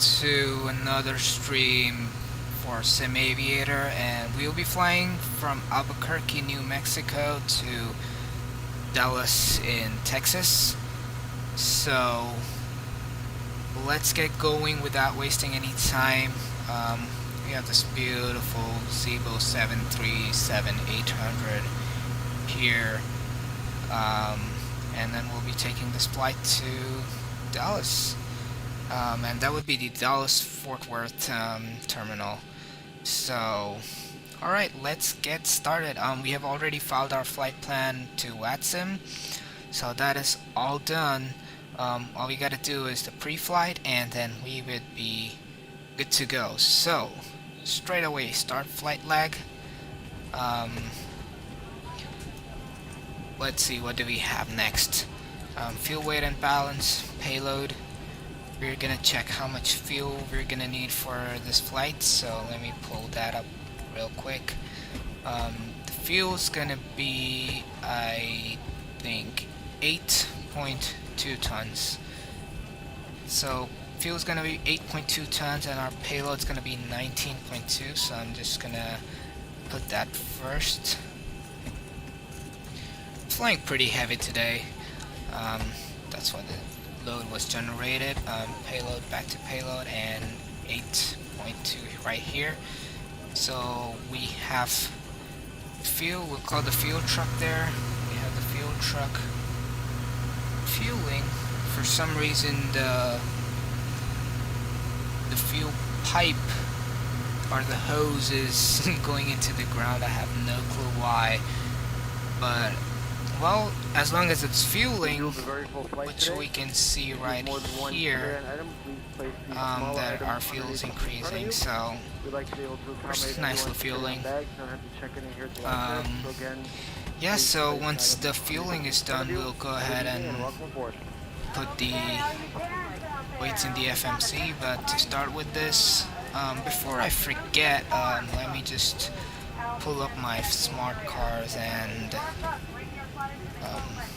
to another stream for Sim Aviator, and we'll be flying from Albuquerque, New Mexico to Dallas in Texas. So let's get going without wasting any time. We have this beautiful Zibo 737-800 here, and then we'll be taking this flight to Dallas. And that would be the Dallas-Fort Worth terminal. So, alright, let's get started. We have already filed our flight plan to Vatsim, so that is all done. All we gotta do is the pre-flight, and then we would be good to go. So, straight away, start flight lag. Let's see, what do we have next? Fuel weight and balance, payload. We're gonna check how much fuel we're gonna need for this flight, so let me pull that up real quick. The fuel's gonna be, I think, 8.2 tons. So fuel's gonna be 8.2 tons, and our payload's gonna be 19.2. So I'm just gonna put that first. Flying pretty heavy today. That's why the load was generated. Payload back to payload, and 8.2 right here. So we have fuel. We'll call the fuel truck there. We have the fuel truck fueling. For some reason, the fuel pipe or the hose is going into the ground. I have no clue why, but well, as long as it's fueling, which we can see right here, that our fuel is increasing, so it's nicely fueling. Yeah, so once the fueling is done, we'll go ahead and put the weights in the FMC. But to start with this, before I forget, let me just pull up my smart cars and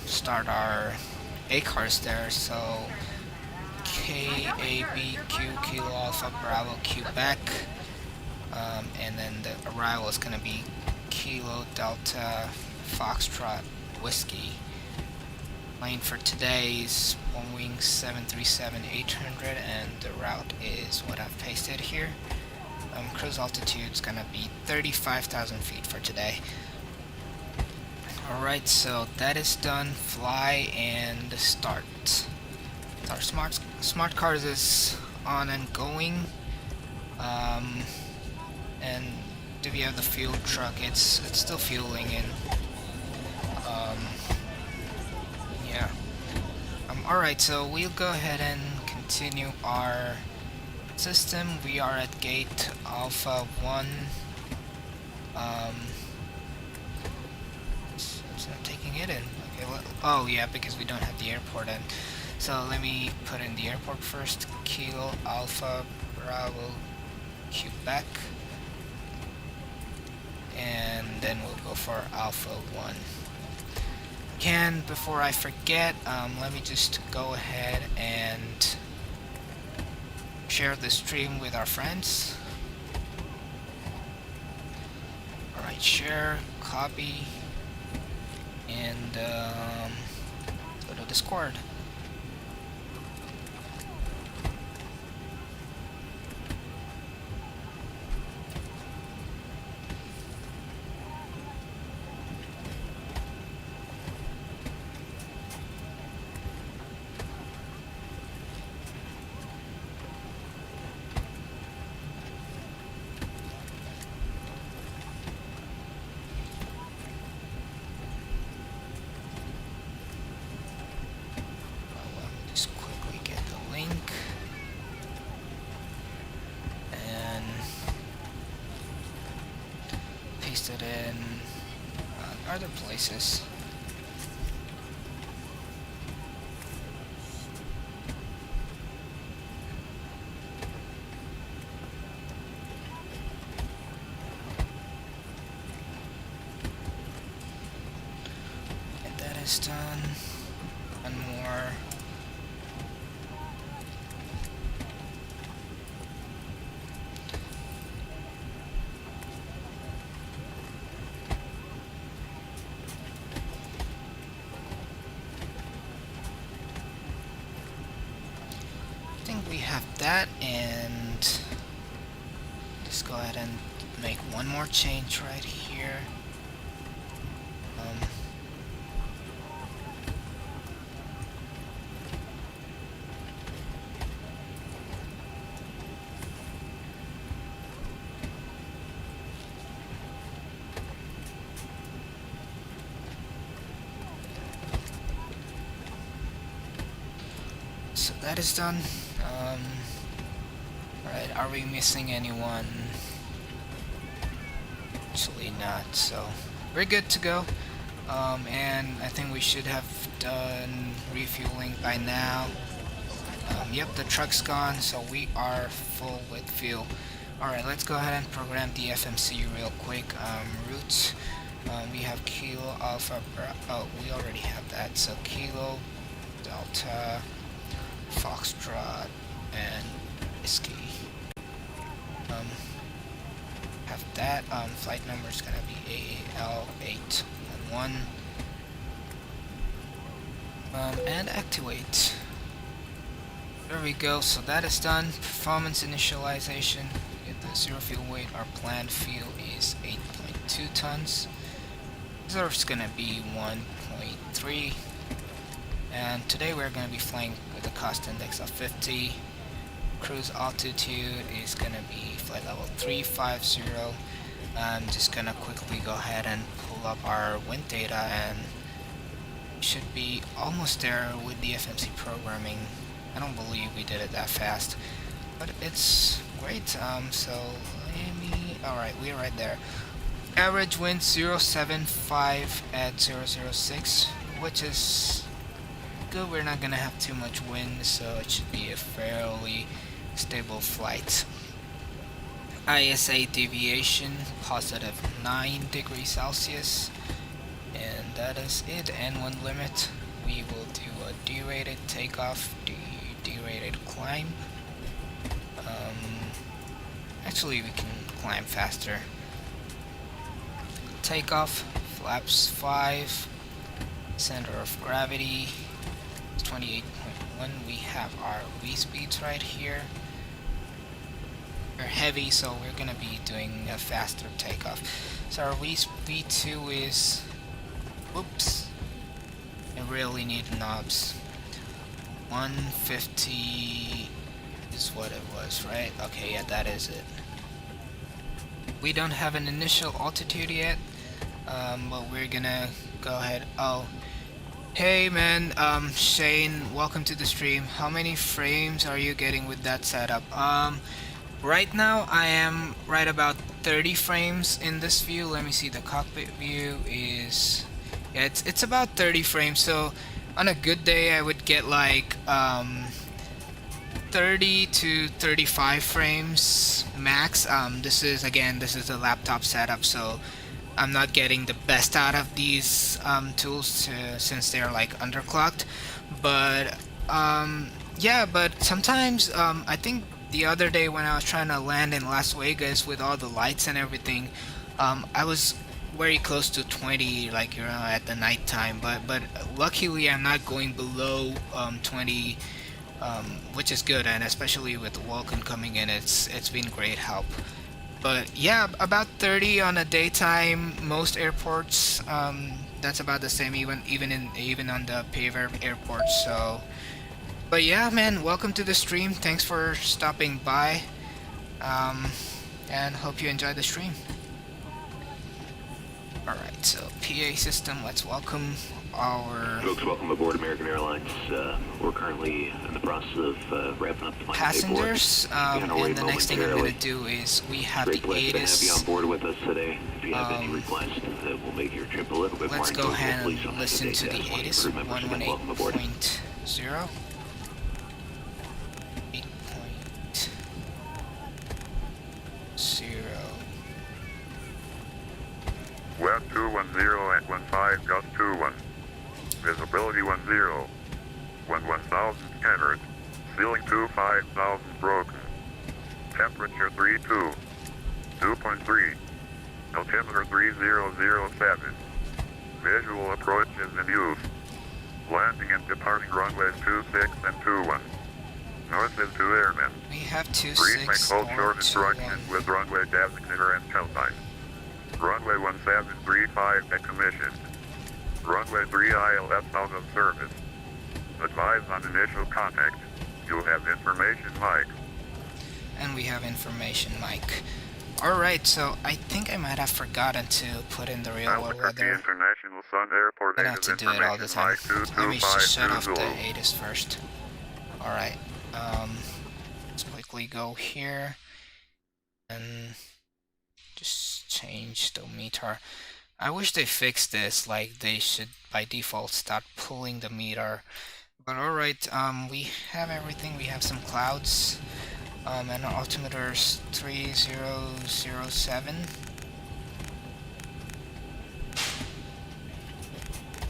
start our A cars there. So KABQ, Kilo Alpha Bravo Quebec, and then the arrival is gonna be Kilo Delta Foxtrot Whiskey. Plane for today is Boeing 737-800, and the route is what I've pasted here. Cruise altitude is gonna be 35,000 feet for today. Alright, so that is done. Fly and start. Our smart cars is on and going. And do we have the fuel truck? It's still fueling in. Yeah. Alright, so we'll go ahead and continue our system. We are at gate Alpha 1. It's not taking it in. Okay, well, oh yeah, because we don't have the airport in. So let me put in the airport first. Kilo Alpha Bravo Quebec, and then we'll go for Alpha 1. And before I forget, let me just go ahead and share the stream with our friends. Alright, share, copy, and go to Discord. It in other places. And that is done. One more. have that, and just go ahead and make one more change right here. So that is done. Alright, are we missing anyone? Actually not, so we're good to go. And I think we should have done refueling by now. Yep, the truck's gone, so we are full with fuel. Alright, let's go ahead and program the FMC real quick. Routes, we have Kilo Alpha, oh, we already have that, so Kilo, Delta, Foxtrot, and Whiskey. Have that. Flight number is gonna be AAL811. And activate. There we go. So that is done. Performance initialization. Get the zero fuel weight. Our planned fuel is 8.2 tons. Reserve is gonna be 1.3. And today we're going to be flying with a cost index of 50. Cruise altitude is going to be flight level 350. I'm just going to quickly go ahead and pull up our wind data, and should be almost there with the FMC programming. I don't believe we did it that fast, but it's great. So alright, we're right there. Average wind 0.75 at 006, which is good. We're not gonna have too much wind, so it should be a fairly stable flight. ISA deviation positive 9 degrees Celsius, and that is it. N1 limit, we will do a derated takeoff, derated climb. Actually we can climb faster. Takeoff, flaps 5, center of gravity 28.1. We have our V speeds right here. We're heavy, so we're gonna be doing a faster takeoff. So our V2 is, whoops, I really need knobs. 150 is what it was, right? Okay, yeah, that is it. We don't have an initial altitude yet, but we're gonna go ahead. Oh, hey man, Shane, welcome to the stream. How many frames are you getting with that setup? Right now I am right about 30 frames in this view. Let me see, the cockpit view is, yeah, it's about 30 frames. So on a good day I would get like 30 to 35 frames max. This is a laptop setup, so I'm not getting the best out of these tools since they're like underclocked. But yeah, but sometimes I think the other day when I was trying to land in Las Vegas with all the lights and everything, I was very close to 20, like, you know, at the night time. But luckily I'm not going below 20, which is good, and especially with Vulcan coming in, it's been great help. But yeah, about 30 on a daytime. Most airports, that's about the same, even on the paver airports. So, but yeah, man, welcome to the stream. Thanks for stopping by, and hope you enjoy the stream. Alright, so PA system, let's welcome our folks. Welcome aboard American Airlines. We're currently in the process of wrapping up the passengers, and the next thing I'm going to do is we have the ATIS. To have you on board with us today. If you have any requests that will make your trip a little bit more let's go ahead enjoyable, and listen to the ATIS 118.0. 8.0. Web 210 at 15 gust 21. Visibility 10. Wind 1000 scattered. Ceiling 5000 broken. Temperature 32. 2.3. Altimeter 3007. Visual approach is in use. Landing and departing runways 26 and 21. North is 2 airmen. We have Brief and 26 hold or short 21. instructions with runway designator and tail sign. Runway 1735 decommissioned. Runway 3 ILS out of service. Advise on initial contact. You have information, Mike. And we have information, Mike. Alright, so I think I might have forgotten to put in the real world Albuquerque weather. International Sun Airport I'm gonna have to do it all the time. Let me just shut off the 22520. ATIS first. Alright, let's quickly go here and just change the meter. I wish they fixed this, like they should by default start pulling the meter. But alright, we have everything. We have some clouds, and our altimeter's 3007.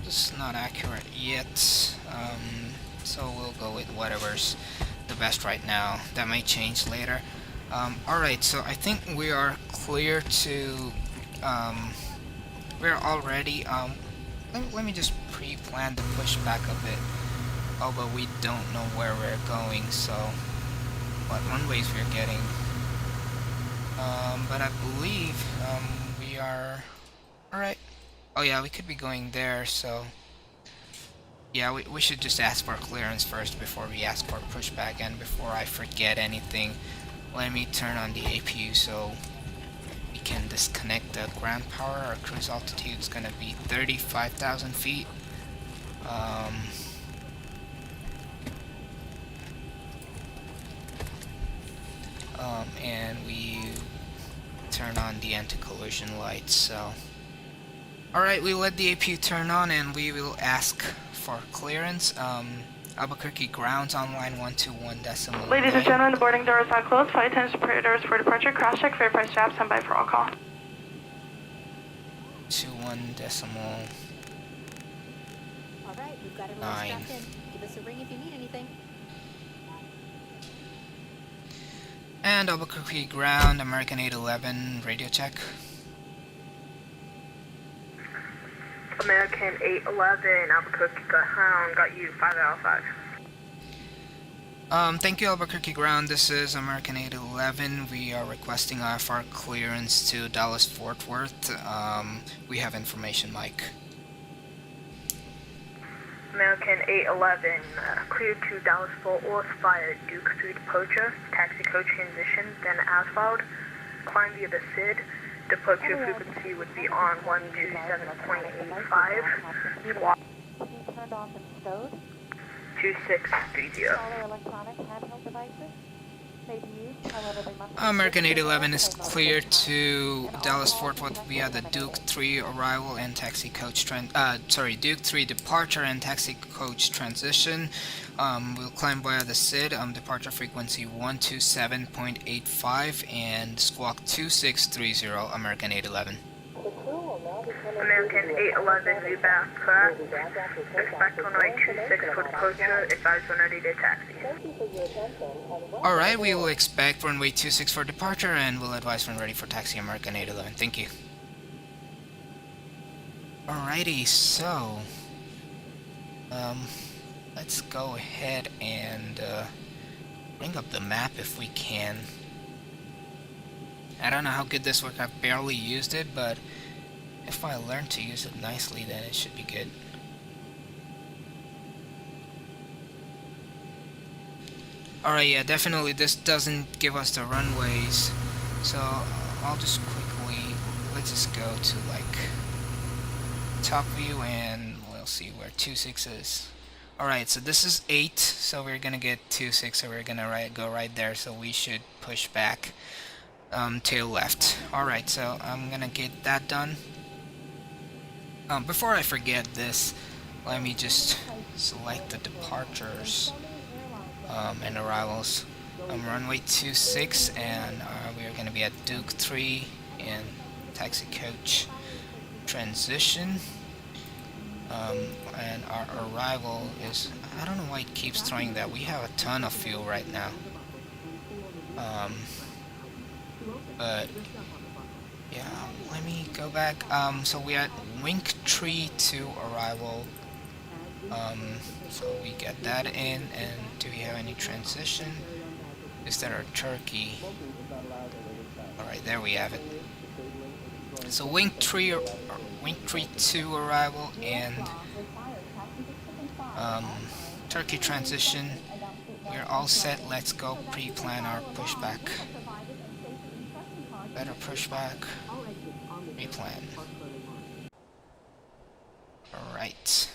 This is not accurate yet, so we'll go with whatever's the best right now. That may change later. Alright, so I think we are clear to, we're already, let me just pre-plan the pushback a bit. Oh, but we don't know where we're going, so what runways we're getting. But I believe, we are, alright. Oh yeah, we could be going there, so yeah, we should just ask for clearance first before we ask for pushback. And before I forget anything, let me turn on the APU so we can disconnect the ground power. Our cruise altitude is gonna be 35,000 feet. And we turn on the anti-collision lights, so alright, we let the APU turn on and we will ask for clearance. Albuquerque grounds online 121.9. Ladies and gentlemen, the boarding doors are closed. Flight attendants prepared for departure. Cross check, verify straps, stand by for all call. 21 decimal. Alright, we've got everyone 9. strapped in. Give us a ring if you need anything. And Albuquerque ground, American 811, radio check. American 811, Albuquerque ground, got you 5 out of 5. Thank you, Albuquerque ground. This is American 811. We are requesting IFR clearance to Dallas Fort Worth. We have information, Mike. American 811, cleared to Dallas Fort Worth via Duke 3 departure, taxi code transition, then asphalt, climb via the SID, departure frequency would be on 127.85, squawk Turned off and stowed. 2630. All our electronic handheld devices may be used, however they must be American switched 811 is to the cleared to Dallas Fort Worth via the Duke 3 arrival and taxi coach Duke 3 departure and taxi coach transition. We'll climb via the SID, departure frequency 127.85 and squawk 2630, American 811. American 811, we back correct. Expect runway 26 for departure, advise 180-day taxi. Alright, we will expect runway 26 for departure and we'll advise when ready for taxi, American 811. Thank you. Alrighty, so let's go ahead and bring up the map if we can. I don't know how good this works. I've barely used it, but if I learn to use it nicely, then it should be good. Alright, yeah, definitely this doesn't give us the runways, so I'll just quickly, let's just go to like top view and we'll see where 26 is. Alright, so this is 8, so we're gonna get 26, so we're gonna go right there, so we should push back tail left. Alright, so I'm gonna get that done. Before I forget this, let me just select the departures and arrivals. Runway 26 and we are going to be at Duke 3 and taxi coach transition. And our arrival is, I don't know why it keeps throwing that. We have a ton of fuel right now. But yeah, let me go back. So we had Wink Tree to arrival So we get that in, and do we have any transition? Is there a turkey? Alright, there we have it. So wing 3 or wing 3-2 arrival and turkey transition. We're all set. Let's go pre-plan our pushback. Better pushback. Pre-plan. Alright.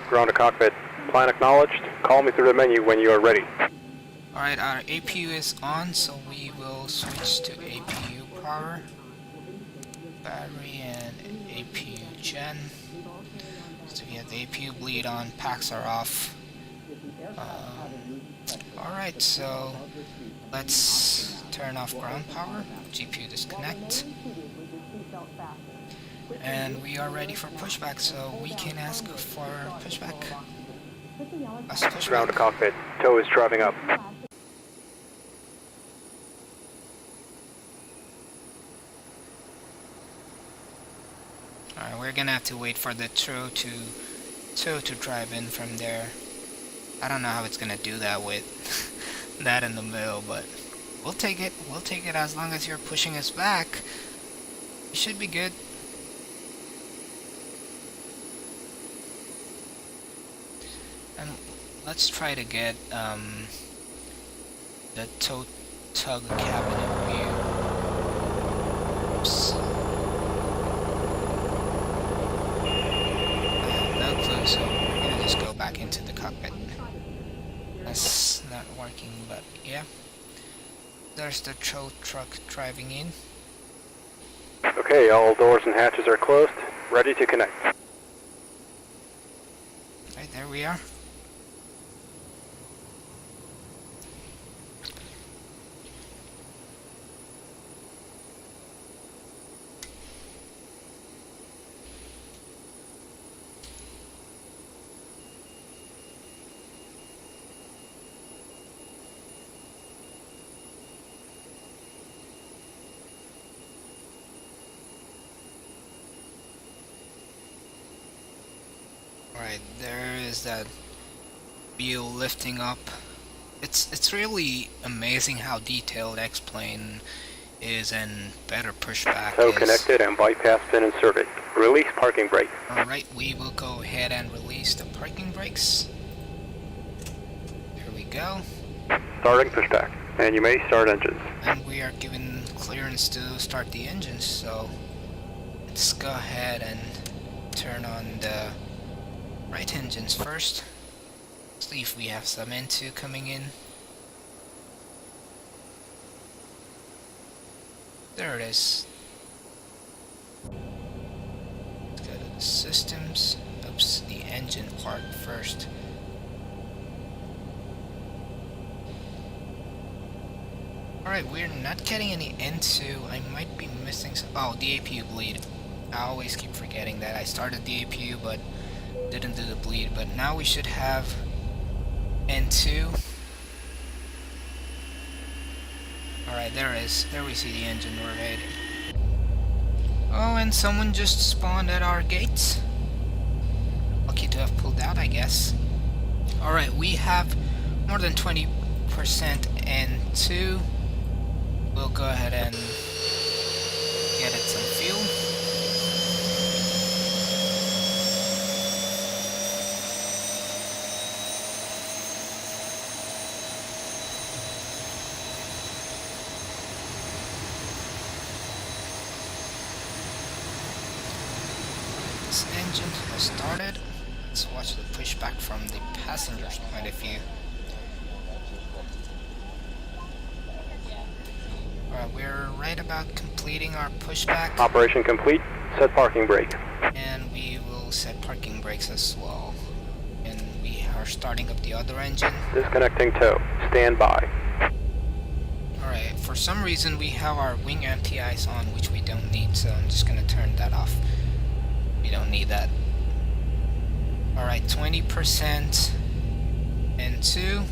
Ground to cockpit. Plan acknowledged. Call me through the menu when you are ready. Alright, our APU is on, so we will switch to APU power. Battery and APU gen. So we have the APU bleed on, packs are off. Alright, so let's turn off ground power, GPU disconnect. And we are ready for pushback, so we can ask for pushback. Ground to cockpit. Tow is driving up. Alright, we're gonna have to wait for the tow to drive in from there. I don't know how it's gonna do that with that in the middle, but we'll take it. We'll take it as long as you're pushing us back. It should be good. And let's try to get the tow tug cabinet view. Oops. No clue, so we're gonna just go back into the cockpit. That's not working, but yeah. There's the tow truck driving in. Okay, all doors and hatches are closed. Ready to connect. Right, there we are. Right, there is that wheel lifting up. It's really amazing how detailed X-plane is and better pushback Tow is. connected and bypass pin inserted. Release parking brake. Alright, we will go ahead and release the parking brakes. Here we go. Starting pushback. And you may start engines. And we are given clearance to start the engines, so let's go ahead and turn on the right engines first. See if we have some N2 coming in. There it is. Let's go to the systems. Oops, the engine part first. Alright, we're not getting any N2. I might be missing some. Oh, the APU bleed. I always keep forgetting that. I started the APU but didn't do the bleed. But now we should have N2. Alright, there it is. There we see the engine overhead. Oh, and someone just spawned at our gates. Lucky to have pulled out, I guess. Alright, we have more than 20% N2. We'll go ahead and get it some fuel. This engine has started. Let's watch the pushback from the passenger's point of view. Alright, we're right about completing our pushback. Operation complete. Set parking brake. And we will set parking brakes as well. And we are starting up the other engine. Disconnecting tow. Stand by. Alright, for some reason we have our wing MTIs on, which we don't need, so I'm just gonna turn that off. We don't need that. Alright, 20% N2.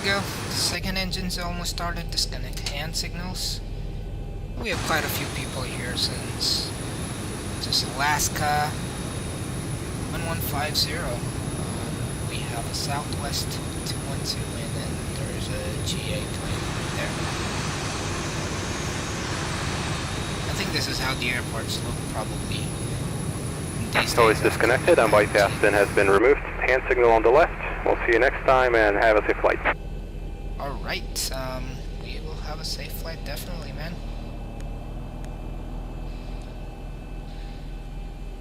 go. Second engine's almost started. Disconnect hand signals. We have quite a few people here since just Alaska 1150. We have a Southwest 212 and then there's a GA plane right there. I think this is how the airports look probably. Always disconnected. On bypass bin has been removed. Hand signal on the left. We'll see you next time and have a safe flight. Alright, we will have a safe flight, definitely, man.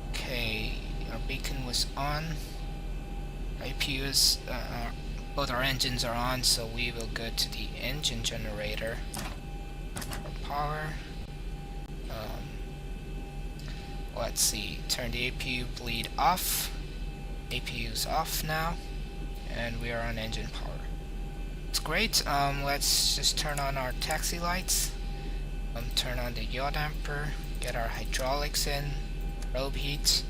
Okay, our beacon was on. IPU is, both our engines are on, so we will go to the engine generator for power. Let's see, turn the APU bleed off. APU's off now, and we are on engine power. It's great. Let's just turn on our taxi lights. Turn on the yaw damper, get our hydraulics in, probe heat,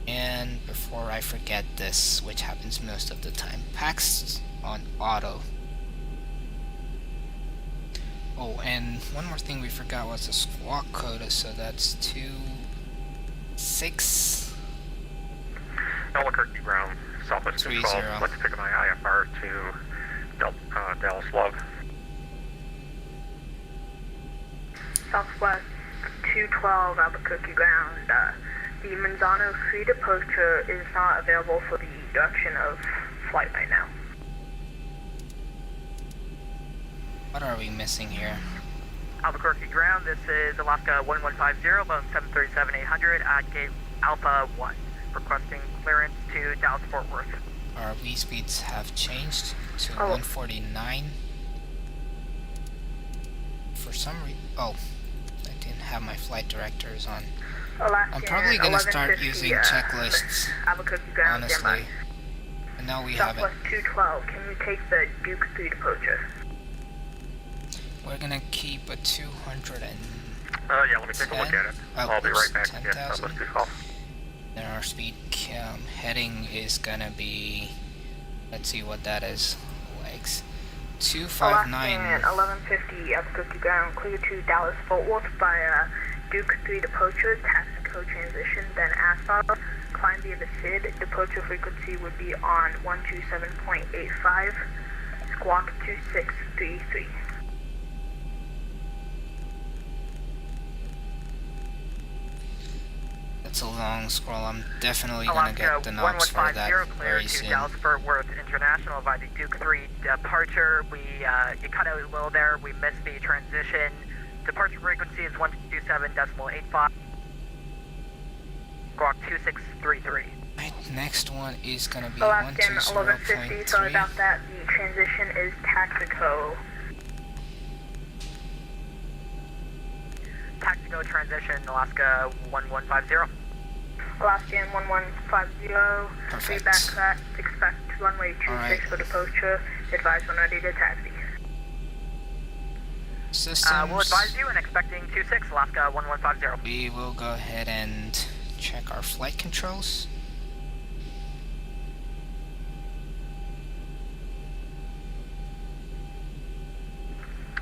and before I forget this, which happens most of the time, packs on auto. Oh, and one more thing we forgot was the squawk quota, so that's 26. Albuquerque ground, Southwest 212. I'd like to pick up my IFR to Dallas Love. Southwest 212 Albuquerque ground. The Manzano 3 departure is not available for the direction of flight right now. What are we missing here? Albuquerque ground, this is Alaska 1150, Boeing 737-800 at gate Alpha 1, requesting clearance to Dallas Fort Worth. Our V speeds have changed to 149. For some reason, I didn't have my flight directors on. Alaska, I'm probably gonna start using checklists, Albuquerque ground, honestly. And now we have it. Southwest 212, can you take the Duke 3 departure? We're gonna keep a 200 and Yeah, let me take a look at it. I'll be right back. 10,000. Yes, Southwest 212. Then our speed heading is gonna be, let's see what that is, legs, 259. Alaska 1150 Albuquerque ground, clear to Dallas Fort Worth via Duke 3 departure, taxi code transition, then asphalt, climb via the SID, departure frequency would be on 127.85, squawk 2633. That's a long scroll. I'm definitely gonna get the knobs for that very soon. Dallas Fort Worth International by the Duke 3 departure. You cut out a little there. We missed the transition. Departure frequency is 127.85. Squawk 2633. Right, next one is gonna be Alaska 1150. Sorry 120.3. about that. The transition is Taxico. Taxico transition, Alaska 1150. Alaska 1150. Perfect. Feedback crash. Expect runway 26 for departure. Advise when ready to taxi. Systems. We'll advise you and expecting 26, Alaska 1150. We will go ahead and check our flight controls.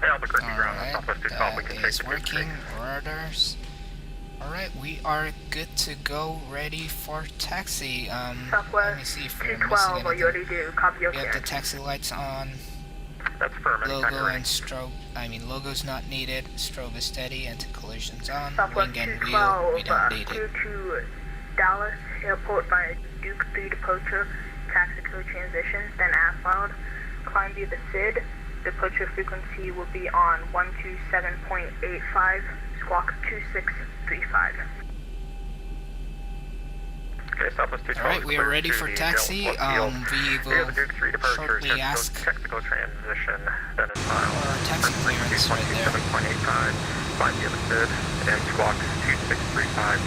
Albuquerque ground, Alright, Southwest 212. We can that take is the Duke 3. working. Ruders. Alright, we are good to go, ready for taxi. Let me Southwest see if we're 212. missing Are you anything. ready to copy your We have the clearance? taxi lights on. That's firm. Anytime Logo you're ready. and strobe, logo's not needed. Strobe is steady. Anti-collision's on. Southwest Wing and wheel, 212. we don't need Clear it. to Dallas Airport via Duke 3 departure. Taxi code transition, then asphalt. Climb via the SID. Departure frequency will be on 127.85. Squawk 2635. Okay, Southwest 212. Alright, we are ready to for the taxi. Dallas Field. We We will have the Duke 3 departure. shortly ask Technical transition, then is for our taxi clearance right there. 127.85. Climb via the SID and squawk 2635,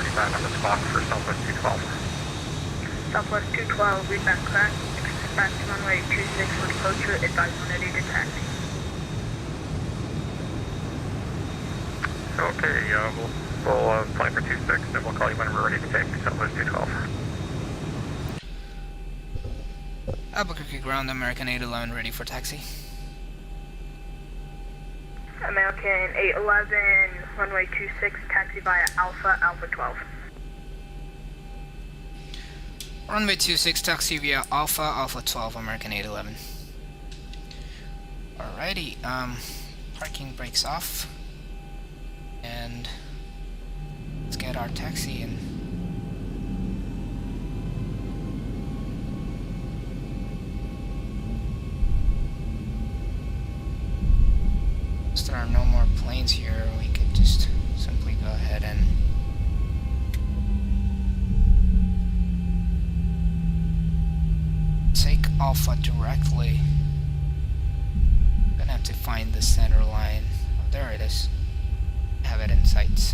2635 on the squawk for Southwest 212. Southwest 212, read back crash. Expect runway 26 for departure. Advise when ready to taxi. Okay, we'll plan for 26 and we'll call you when we're ready to take Southwest 212. Albuquerque ground, American 811 ready for taxi. American 811, runway 26, taxi via Alpha, Alpha 12. Runway 26, taxi via Alpha, Alpha 12, American 811. Alrighty, parking brakes off. And let's get our taxi in. Since there are no more planes here, we could just simply go ahead and take Alpha directly. Gonna have to find the center line. Oh, there it is. Have it in sights.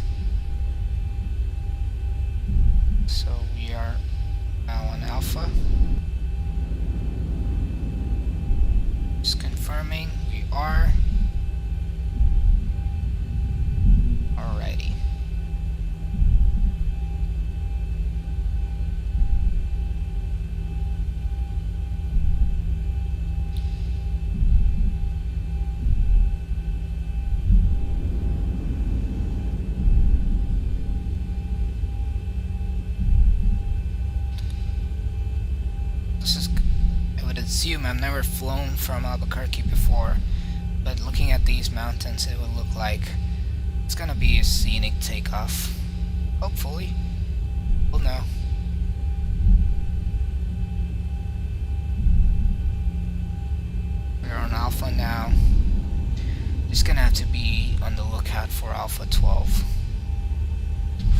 So we are now on Alpha. Just confirming we are. Alrighty. I would assume I've never flown from Albuquerque before, but looking at these mountains, it would look like it's gonna be a scenic takeoff. Hopefully. We'll know. We're on Alpha now. Just gonna have to be on the lookout for Alpha 12.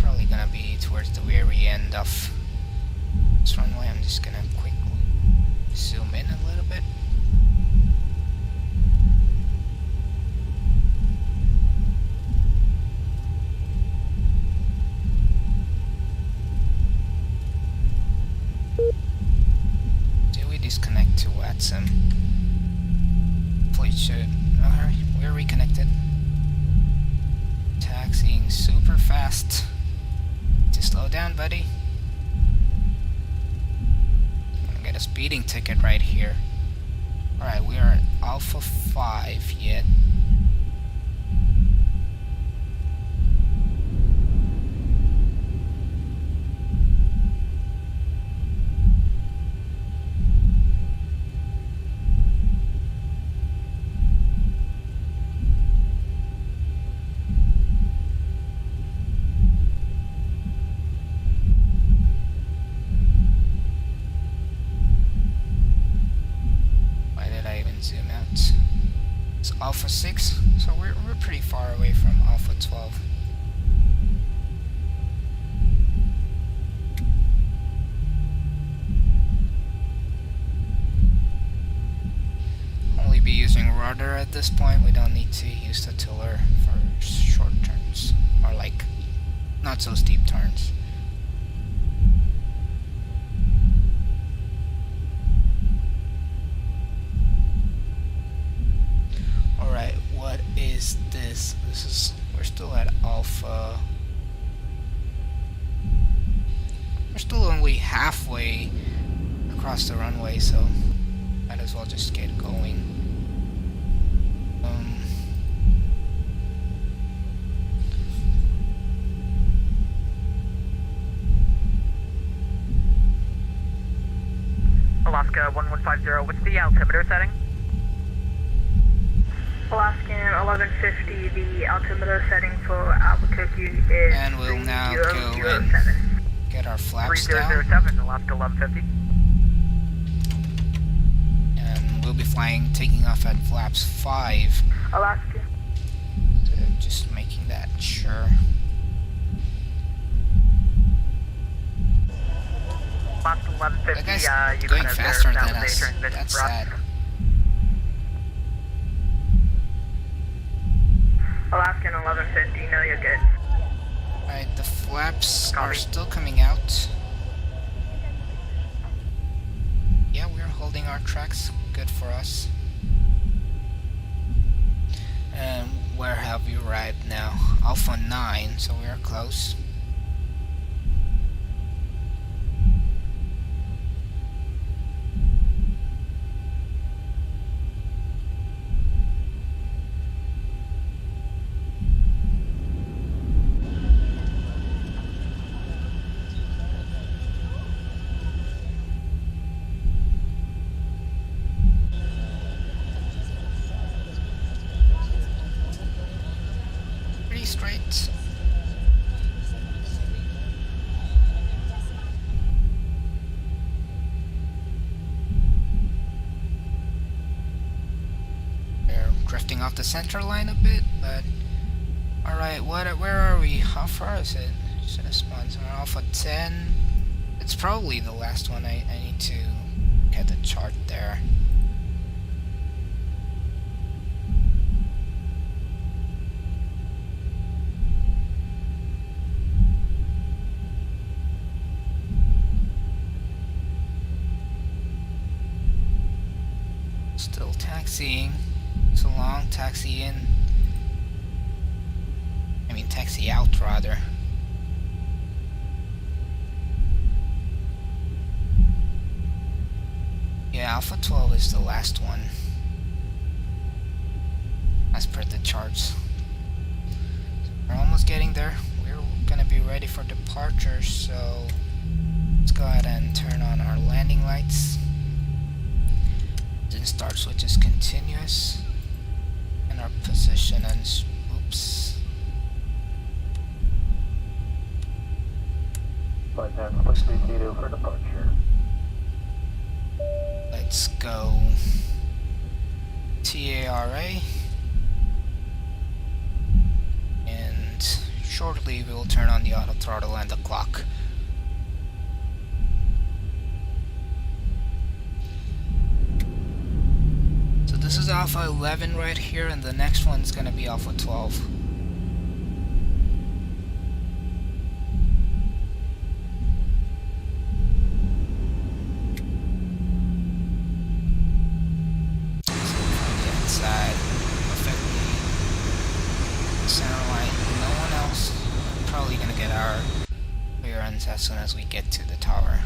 Probably gonna be towards the very end of this runway. I'm just gonna quickly zoom in a little bit. Did we disconnect to Vatsim? Hopefully it should. Alright, we're reconnected. Taxiing super fast. Just slow down, buddy. Get a speeding ticket right here. Alright, we are at Alpha 5 yet. Zoom out. It's Alpha 6, so we're pretty far away from Alpha 12. Only be using rudder at this point. We don't need to use the tiller for short turns, or like not so steep turns. Alright, what is this? We're still at Alpha. We're still only halfway across the runway, so might as well just get going. Alaska 1150, what's the altimeter setting? Alaskan 1150, the altimeter setting for Albuquerque is And we'll now go and get our flaps down. 3007, Alaska 1150. And we'll be taking off at flaps 5. Alaska. So just making that sure. Alaska 1150, That guy's you going kind of faster there, than that was us. a transition That's for us. sad. Alaskan 1150, no, you're good. Alright, the flaps are Copy. still coming out. Yeah, we're holding our tracks. Good for us. And where have we arrived now? Alpha 9, so we are close. straight. We're drifting off the center line a bit, but alright, where are we? How far is it? Should have spawned somewhere. Alpha 10. It's probably the last one. I need to get the chart there. Still taxiing. So long, taxi in. I mean, taxi out rather. Yeah, Alpha 12 is the last one, as per the charts. We're almost getting there. We're gonna be ready for departure, so let's go ahead and turn on our landing lights. Then start switch is continuous, and our position and oops. Flight time, please be seated for departure. Let's go TARA, and shortly we will turn on the auto throttle and the clock. So this is Alpha 11 right here, and the next one is gonna be Alpha 12. As soon as we get to the tower.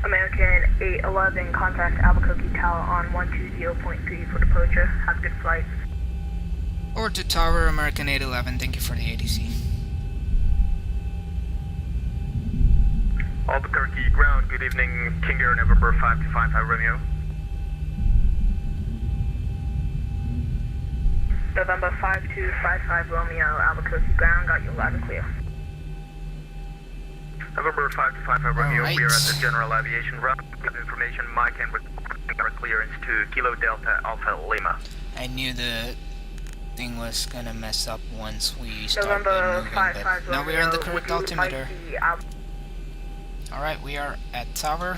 American 811, contact Albuquerque Tower on 120.3 for departure. Have a good flight. Or to tower, American 811, thank you for the ADC. Albuquerque ground, good evening, King Air November 5255 Romeo. November 5255 Romeo, Albuquerque ground, got you loud and clear. November 5255 Romeo, right. we are at the general aviation route. With information, Mike and with our clearance to Kilo Delta Alpha Lima. I knew the thing was gonna mess up once we started November moving, 55 but now we are in the correct would you like altimeter. the Alright, we are at tower.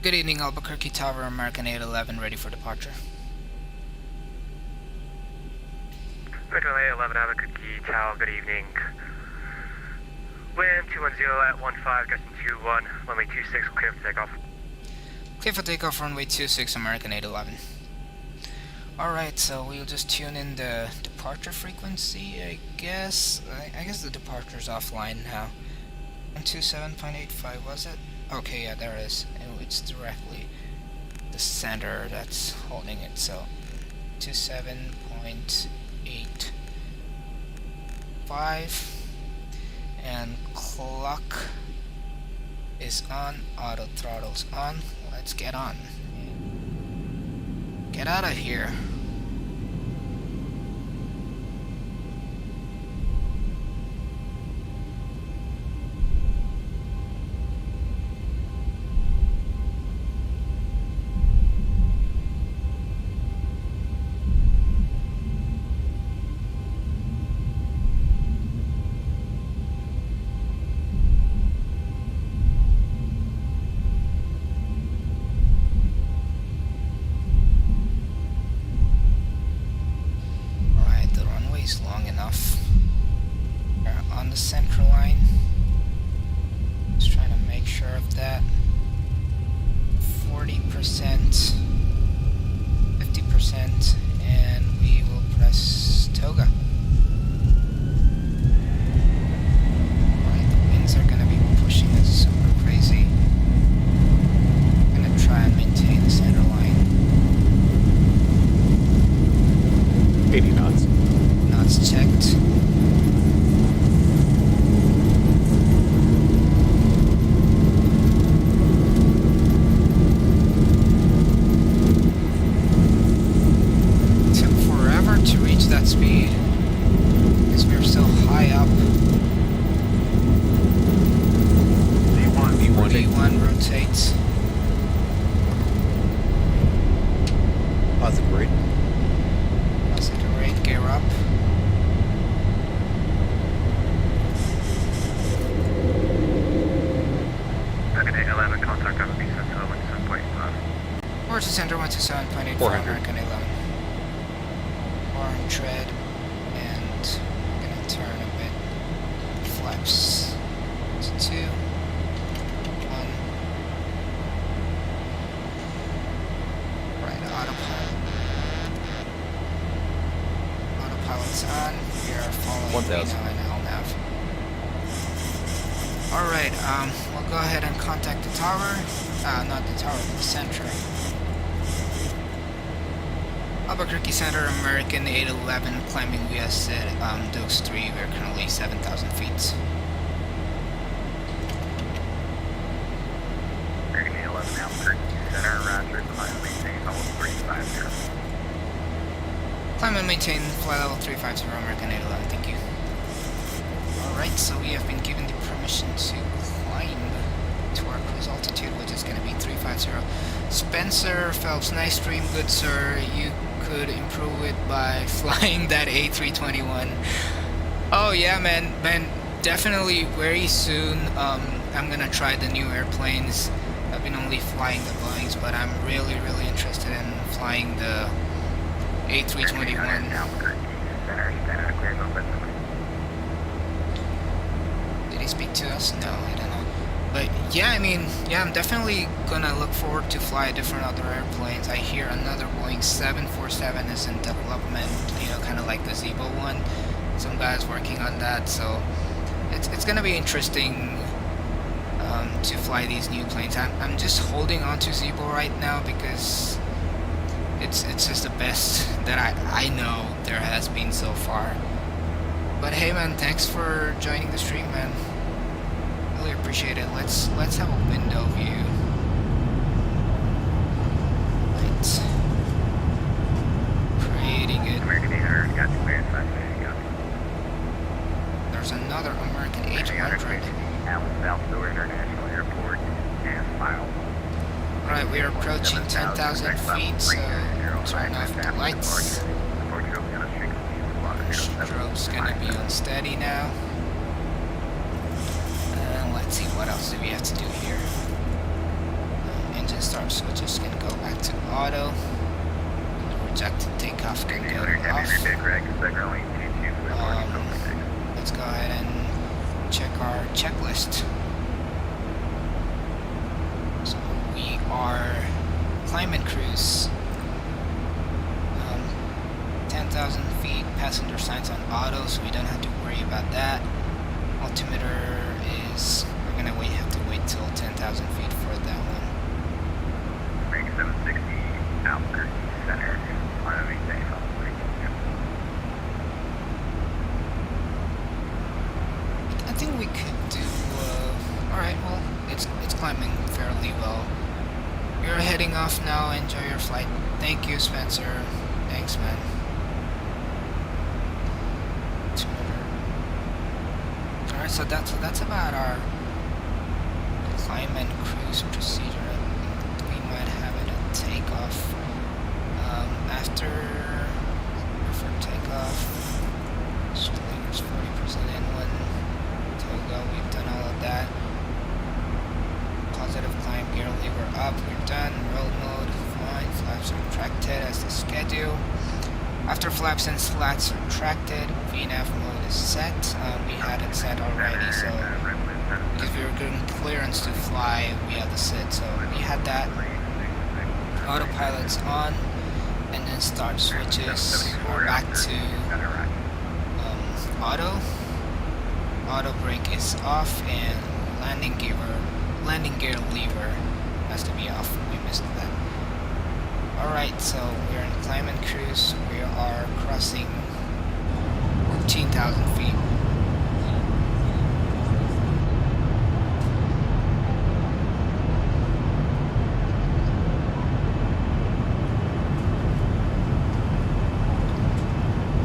Good evening, Albuquerque Tower, American 811, ready for departure. American 811 Albuquerque Tower, good evening. Wind 210 at 15, gusting 21, runway 26, clear for takeoff. Clear for takeoff, runway 26, American 811. Alright, so we'll just tune in the departure frequency, I guess. I guess the departure's offline now. 127.85, was it? Okay, yeah, there it is. It's directly the center that's holding it, so 27.85. And clock is on, auto throttle's on. Let's get on. Get out of here. Long enough. We're on the center line. Just trying to make sure of that. 40%, 50%, and we will press toga. Alright, the winds are gonna be pushing us super crazy. I'm gonna try and maintain the center line. 80 knots. Knots checked. 3. Accelerate, gear up. American 811, contact on B737 1.5. Or to center 127.8 for 400. American 11. Arm tread, and gonna turn a bit. Flaps to 2, 1. Right, autopilot. Autopilot's on. We are following 1000. now in LNAV. Alright, we'll go ahead and contact the tower. Not the tower, the center. Albuquerque Center, American 811, climbing via SID, Dukes 3, we're currently 7,000 feet. American 811, Albuquerque Center, roger, climb and maintain level 350. Climb and maintain flight level 350, American 811, thank you. Alright, so we have been given the permission to climb to our cruise altitude, which is going to be 350. Spencer Phelps, nice stream, good sir. You could improve it by flying that A321. Oh yeah, man, definitely very soon. I'm gonna try the new airplanes. I've been only flying the Boeings, but I'm really interested in flying the A321. Albuquerque Center, stand out clear, no question. Did he speak to us? No, I don't know. But yeah, I mean, yeah, I'm definitely gonna look forward to fly different other airplanes. I hear another Boeing 747 is in development, you know, kind of like the Zibo one. Some guys working on that, so it's gonna be interesting to fly these new planes. I'm just holding on to Zibo right now because it's just the best that I know there has been so far. But hey man, thanks for joining the stream, man. Really appreciate it. Let's have a window view. Right. Creating it. American 800, got you cleared, 5 minutes ago. There's another American 800. Allen South Door International Airport, and file. Alright, we are approaching 10,000 feet, so turn off the lights. Strobe's gonna be unsteady now. And let's see, what else do we have to do here? Engine start switches can go back to auto. Rejected takeoff can go off. Let's go ahead and check our checklist. So we are climb and cruise. 10,000 feet, passenger signs on auto, so we don't have to worry about that. Altimeter is, we're gonna have to wait till 10,000 feet for that one. Range 760, Albuquerque Center, on a maintain level 3. I think we could do, alright, well, it's climbing fairly well. You're heading off now, enjoy your flight. Thank you, Spencer. Thanks, man. Alright, so that's about our climb and cruise procedure. We might have it at takeoff. After takeoff, slingers 40% inland, togo, we've done all of that. Positive climb, gear lever up, we're done. Roll mode, fine. Flaps are retracted as the schedule. After flaps and slats are retracted, VNAV mode is set. We had it set already, so because we were getting clearance to fly, we had the SID, so we had that. Autopilot's on, and then start switches are back to auto. Auto brake is off, and landing gear lever has to be off. We missed that. Alright, so we're in climb and cruise. We are crossing 14,000 feet.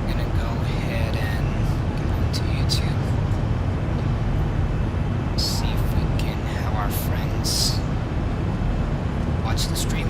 I'm gonna go ahead and get onto YouTube. See if we can have our friends watch the stream.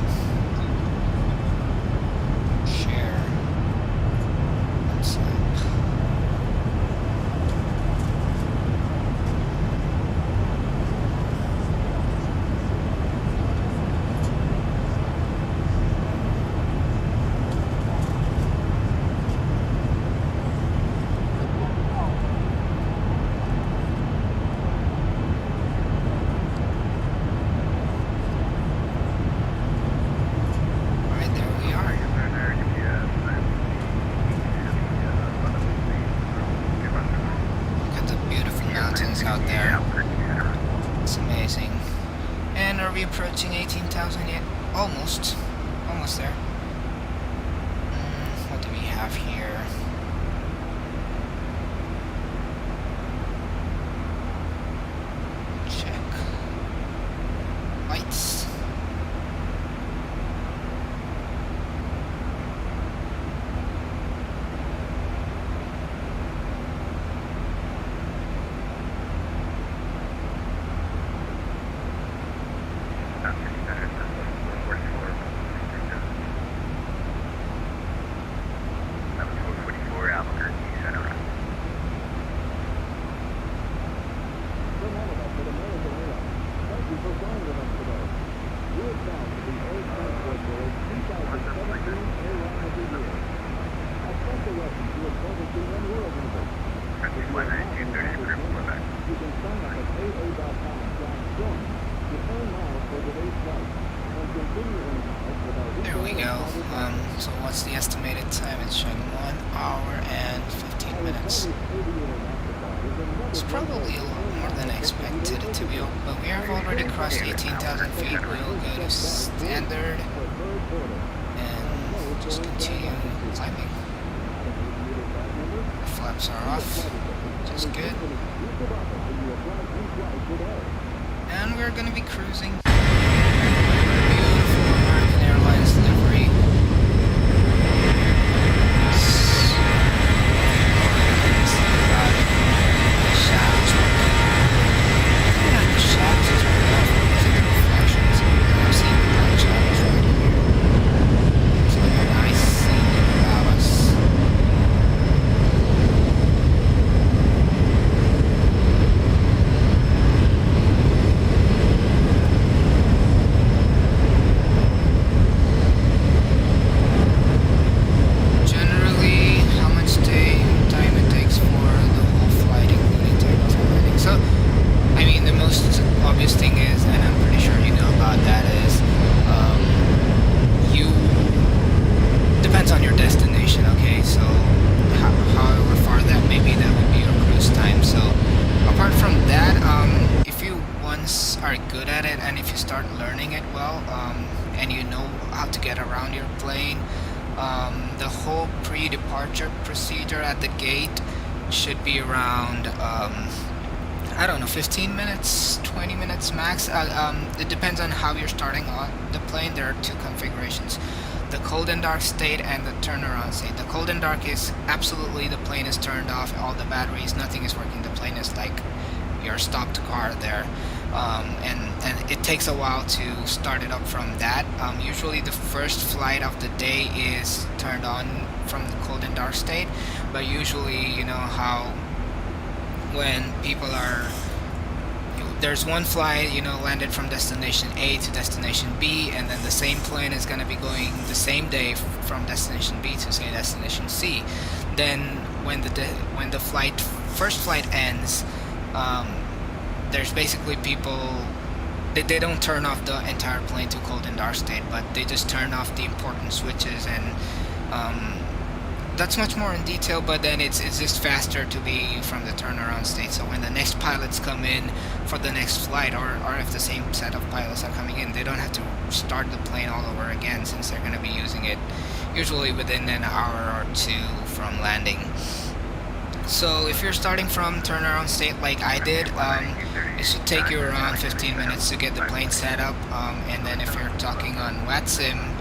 have here. Check lights. There we go. So what's the estimated time? It's showing 1 hour and 15 minutes. It's probably a lot more than I expected it to be, but we have already crossed 18,000 feet. We'll go to standard and just continue climbing. The flaps are off, which is good. And we're gonna be cruising. Beautiful American Airlines livery. And you know how to get around your plane, the whole pre-departure procedure at the gate should be around I don't know, 15 minutes, 20 minutes max. It depends on how you're starting on the plane. There are two configurations: the cold and dark state and the turnaround state. The cold and dark is absolutely the plane is turned off, all the batteries, nothing is working. The plane is like your stopped car there. And it takes a while to start it up from that. Usually the first flight of the day is turned on from the cold and dark state, but usually, you know how when people are, there's one flight, you know, landed from destination A to destination B, and then the same plane is going to be going the same day from destination B to, say, destination C. Then when the first flight ends, there's basically people, they don't turn off the entire plane to cold and dark state, but they just turn off the important switches, and that's much more in detail, but then it's just faster to be from the turnaround state. So when the next pilots come in for the next flight, or if the same set of pilots are coming in, they don't have to start the plane all over again, since they're going to be using it usually within an hour or two from landing. So if you're starting from turnaround state like I did, it should take you around 15 minutes to get the plane set up, and then if you're talking on Vatsim,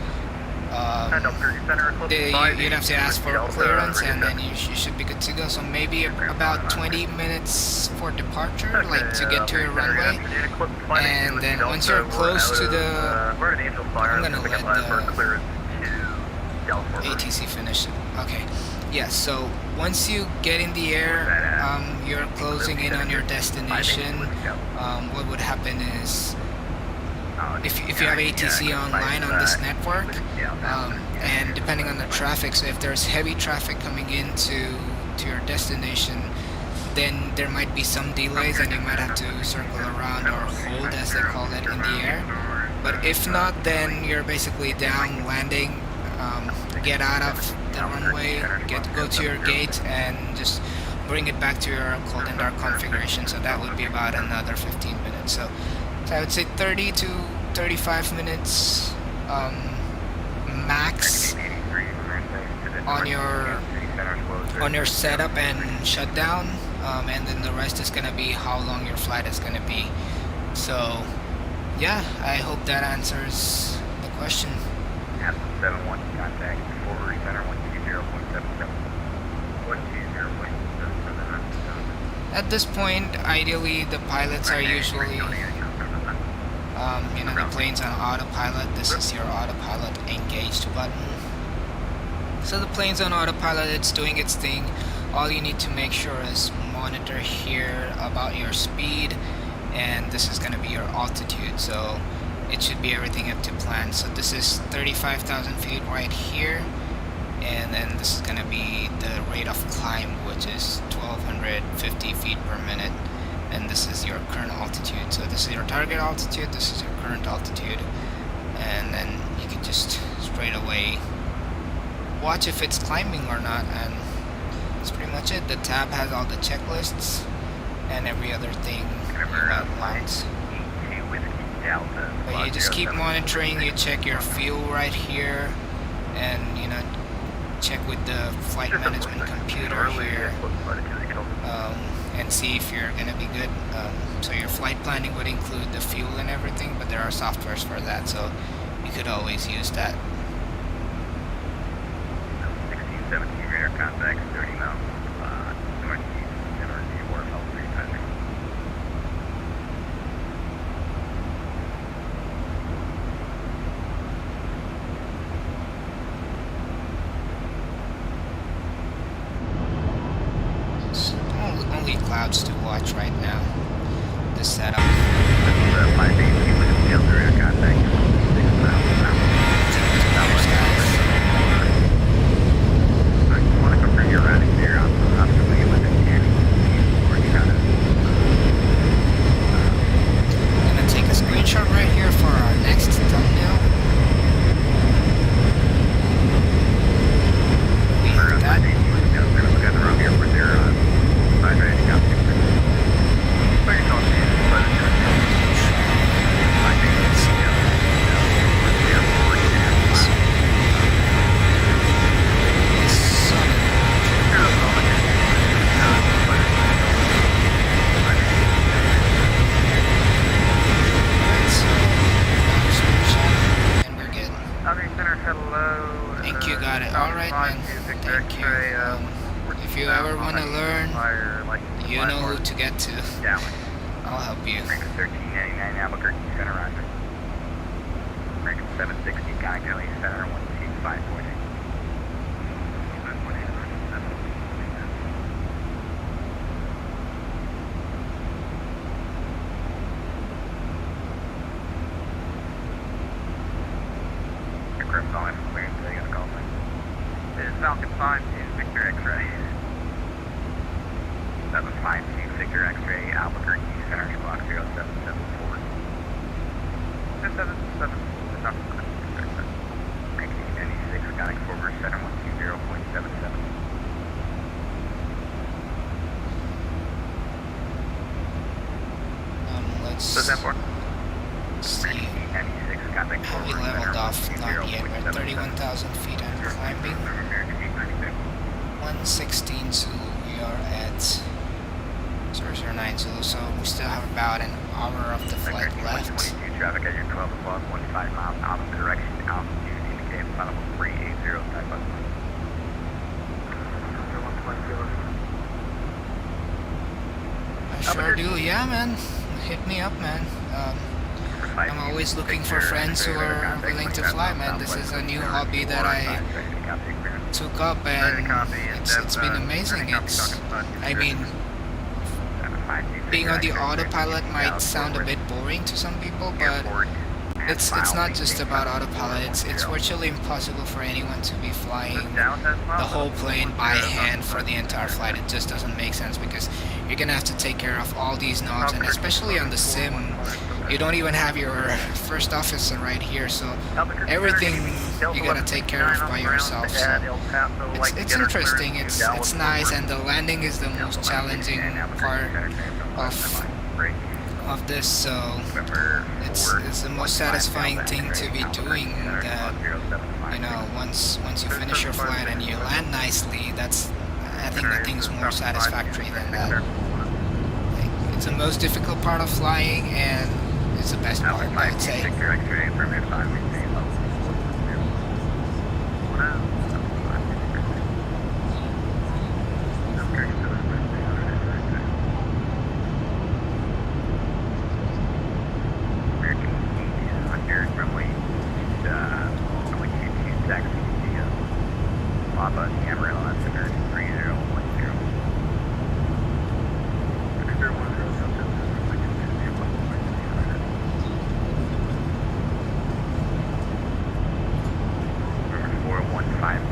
you'd have to ask for clearance, and then you should be good to go. So maybe about 20 minutes for departure, like to get to your runway, and then once you're close to the, I'm gonna let the ATC finish it. Okay, yeah, so once you get in the air, you're closing in on your destination. What would happen is, if you have ATC online on this network, and depending on the traffic, so if there's heavy traffic coming into your destination, then there might be some delays, and you might have to circle around, or hold, as they call it, in the air. But if not, then you're basically down, landing, get out of the runway, go to your gate, and just bring it back to your cold and dark configuration. So that would be about another 15 minutes. So I would say 30 to 35 minutes max on your setup and shutdown, and then the rest is gonna be how long your flight is gonna be. So yeah, I hope that answers the question. Aspen 71, contact forward center 120.77. 120.77. At this point, ideally, the pilots are usually, you know, the plane's on autopilot. This is your autopilot engaged button. So the plane's on autopilot, it's doing its thing. All you need to make sure is monitor here about your speed, and this is going to be your altitude. So it should be everything up to plan. So this is 35,000 feet right here, and then this is going to be the rate of climb, which is 1250 feet per minute, and this is your current altitude. So this is your target altitude, this is your current altitude, and then you can just straight away watch if it's climbing or not, and that's pretty much it. The tab has all the checklists and every other thing you might want. But you just keep monitoring, you check your fuel right here, and you know, check with the flight management computer here, and see if you're gonna be good. So your flight planning would include the fuel and everything, but there are softwares for that, so you could always use that. 1617 radar contact 30 miles northeast, emergency order level 3 traffic. Only clouds to watch right now. This setup. That's 582 with the radar contact 6 miles an hour. I want to confirm your routing there. I'm familiar with it. I'm gonna take a screenshot right here for our next thumbnail. We have that. Thank you, got it. Alright, man. Thank you. If you ever want to learn, you know who to get to. I'll help you. 1399 Albuquerque Center Roger. Range 760, Connectivity Center 125.8. Aircraft calling for clearance, so you got a call sign. This is Falcon 5 to Victor X-Ray. 752 Victor X-Ray, Albuquerque Center, clock 0774. 774, range 96, connect forward, center 120.77. Let's What's that for? see. 96, contact We forward, leveled center off, not yet. We're at 31,000 feet and climbing. 116 Zulu, we are at 009 Zulu, so we still have about an hour of the flight left. 22 traffic at your 12 o'clock, 15 miles out of direction, altitude indicated final 380 type of. I sure do, yeah, man. Hit me up, man. I'm always looking for friends who are willing to fly, man. This is a new hobby that I took up, and it's been amazing. I mean, being on the autopilot might sound a bit boring to some people, but it's not just about autopilot. It's virtually impossible for anyone to be flying the whole plane by hand for the entire flight. It just doesn't make sense, because you're gonna have to take care of all these knobs, and especially on the sim, you don't even have your first officer right here, so everything you gotta take care of by yourself. So it's interesting, it's nice, and the landing is the most challenging part of this, so it's the most satisfying thing to be doing, that you know, once you finish your flight and you land nicely, I think nothing's more satisfactory than that. Like, it's the most difficult part of flying, and it's the best part, I would say.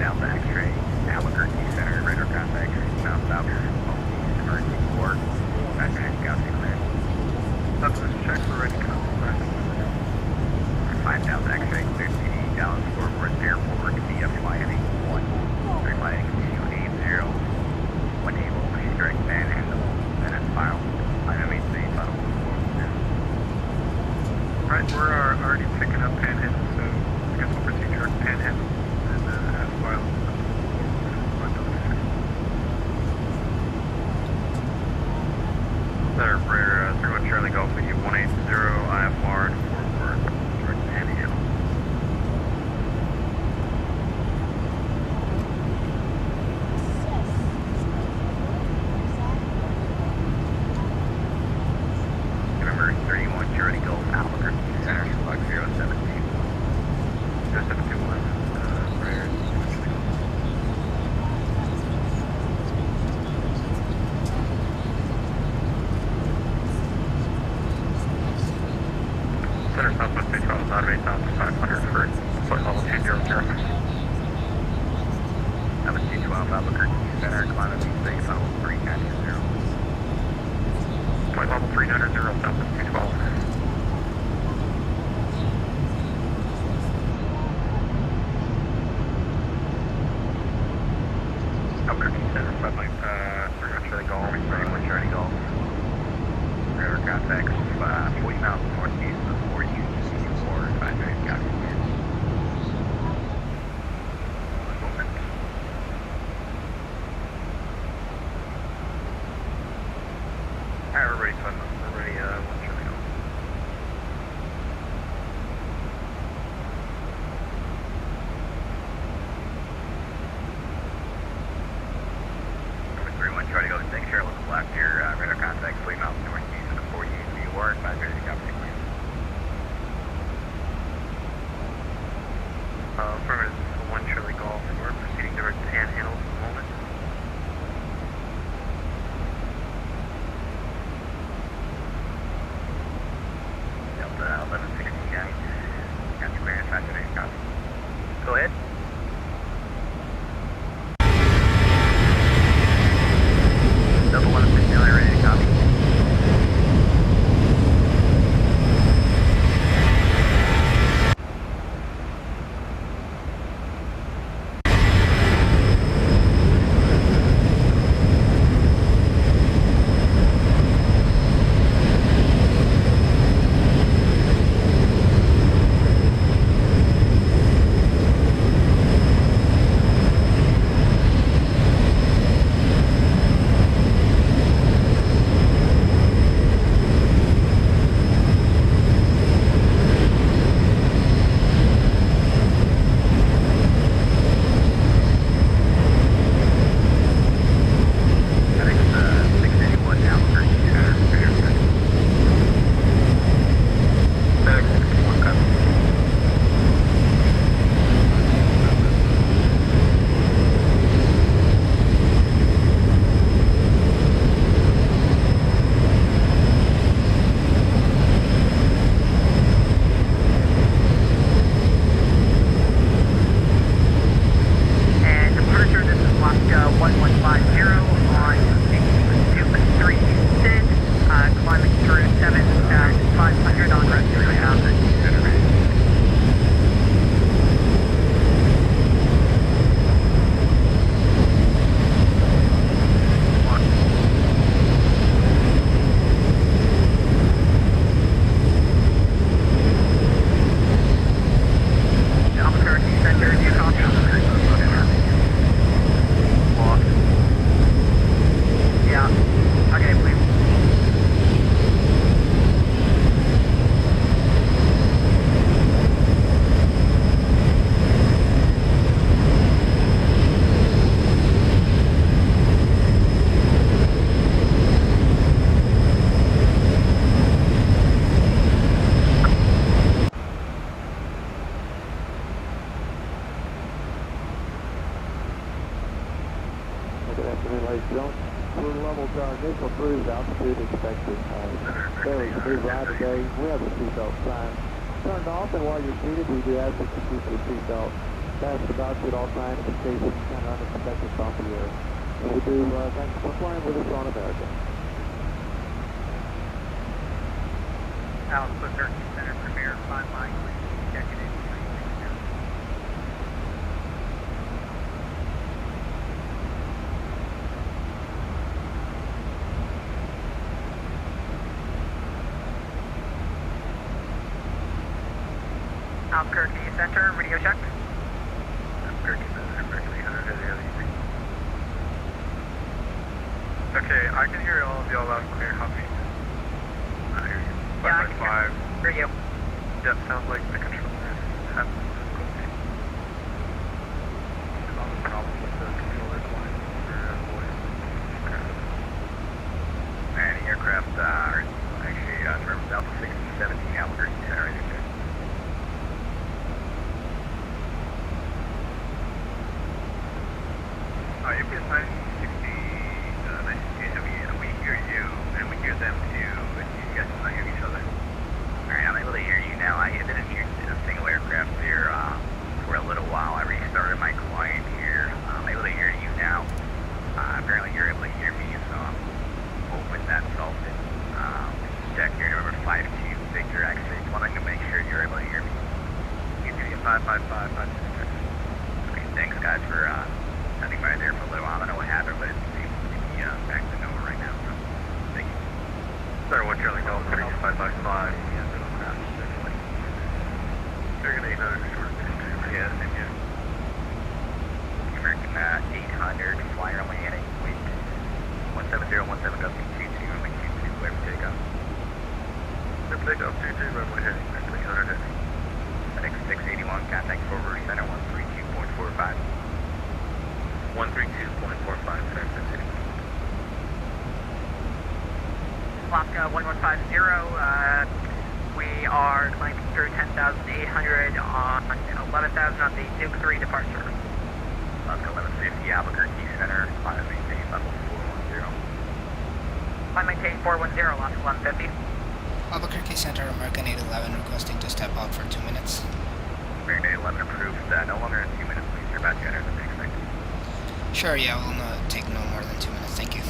Down the X-ray, Albuquerque Center, radar contact, Mount South, emergency report, passenger scouting clear. Substance check for ready contact. 5000 X-ray, cleared PD, Dallas Fort Worth Airport, KDFW heading 1, direct lighting 280, 1able, please direct Panhandle, then file, item 8 safe, final 4. Alright, we're already picking up Panhandle, so I guess we'll proceed direct Panhandle. Center for 31 Charlie Golf, we give 180 IFR and forward, direct Panhandle. Remember 31 Charlie Golf, Albuquerque Center, flag 017. 0721, prayer. Center Southwest 212, out of 8,500 for flight level 20 traffic. Number 212, Albuquerque Center, climate be safe, level 390. Flight level 390, Southwest 212. Albuquerque Center, flight 300 Golf, 31 Charlie Golf. Radar contacts 40 miles northeast of 4 Union, 4 5 Scouting. Movement. Alright, we're ready, we're ready, 1 Charlie Golf. Good afternoon, ladies and gentlemen. We're level to our initial cruise altitude expected. Fairly smooth ride today. We have the seatbelt sign turned off, and while you're seated, we do ask that you keep your seatbelt fastened about you at all times in case of any kind of unexpected bumpy air. And we do thank you for flying with us on America. Albuquerque Center, Premier 5 Mike, checking in 360. Albuquerque Center, radio check. Albuquerque Center, Mercury 100 heavy. Okay, I can hear all of y'all loud and clear. Copy. I hear you. Yeah, I can 5. hear you. Yep, sounds like the controller is having some difficulty. Causing problems with the controller line for voice. And the aircraft, actually, terms Alpha 1617 Albuquerque Center, radio check. UPS 960, nice to see you, and we hear you, and we hear them too, but you guys can hear each other. Alright, I'm able to hear you now. I didn't hear a single aircraft there for a little while. I restarted my client here. I'm able to hear you now. Apparently you're able to hear me, so I'm hoping that's all good. Check here, number 52, Victor, actually, just wanting to make sure you're able to hear me. You can 555, 566. Okay, thanks guys for standing by there for a little while. I don't know what happened, but it seems to be back to normal right now, so thank you. Sorry, 1 Charlie Golf 3555. Yeah, little crash. They're going to 800 short distance. Yeah, same here. American 800, flyer landing, wind 17017, gust 22, runway 22, clear for takeoff. Clear for takeoff 22, runway heading, Mercury 100 heavy. FedEx 681, contact forward center 132.45. 132.45, San City. Block 1150, we are climbing through 10,800 on 11,000 on the Duke 3 departure. Block 1150, Albuquerque Center, climb and maintain level 410. Climb maintain 410, lock 1150. Albuquerque Center, American 811, requesting to step out for 2 minutes. American 811 approved, no longer than 2 minutes, please. You're about to enter the mix, thank you. Sure, yeah, we'll take no more than 2 minutes, thank you.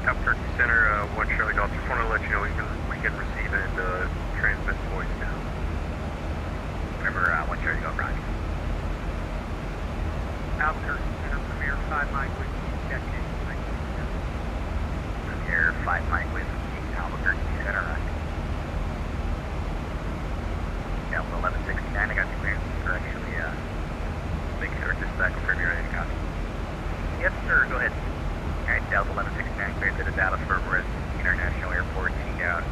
Albuquerque Center, 1 Charlie Golf. Just want to let you know we can receive and transmit voice now. Remember, 1 Charlie Golf, Roger. Albuquerque Center, Premier 5 Mike, with checking in. Premier 5 Mike with Albuquerque Center, right? Delta 1169, I got your clearance for actually, make sure dispatch confirm you're ready to copy. Yes, sir, go ahead. Alright, Delta 1169, cleared to the Dallas Fort Worth International Airport, T-down,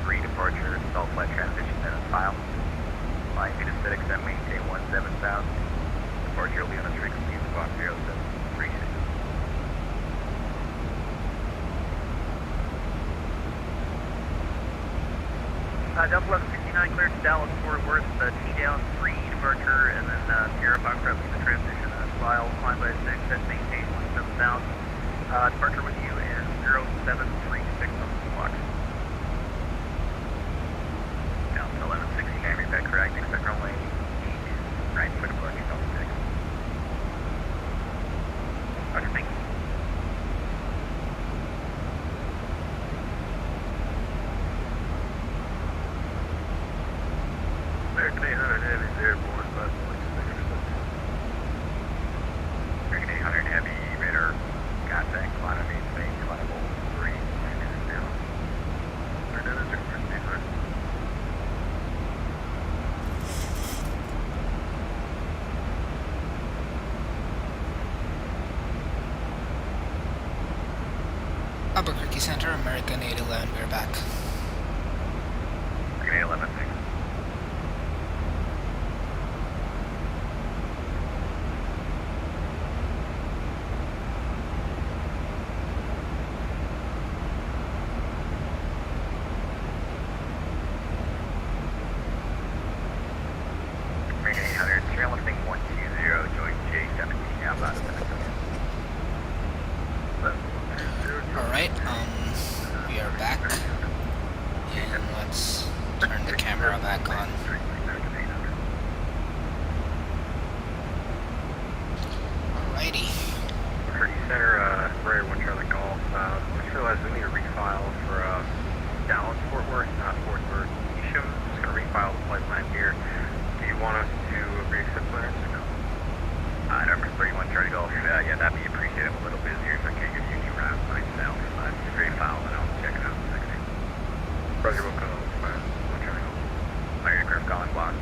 3 departure, salt flight transition, then a file. Flying to the FedEx that maintain 17,000. Departure will be on a frequency of 0736. Delta 1169 cleared to Dallas Fort Worth, T-down 3 departure, and then Sierra Foxtrot leaving the transition as file. Climb by 6 at maintain 17,000. Departure with you is 0736 on the clock. Delta 1169, read that correct. Expect runway 8, right for departure, Delta 6. Roger, thank you. American 800 heavy is airborne, 5 points, American 800 heavy, radar, contact, climb maintain, climb 3, landing 0. American 800. Albuquerque Center, American 811, we're back. American 811, thanks. American 800, trail lifting 120, want us to re-accept clearance or no? Number 31 Charlie Golf, yeah, that'd be appreciated. I'm a little busier, so I can't give you any route myself. It's a great file, and I'll check it out in a second. Roger, we'll go. 1 Charlie Golf. My aircraft calling block.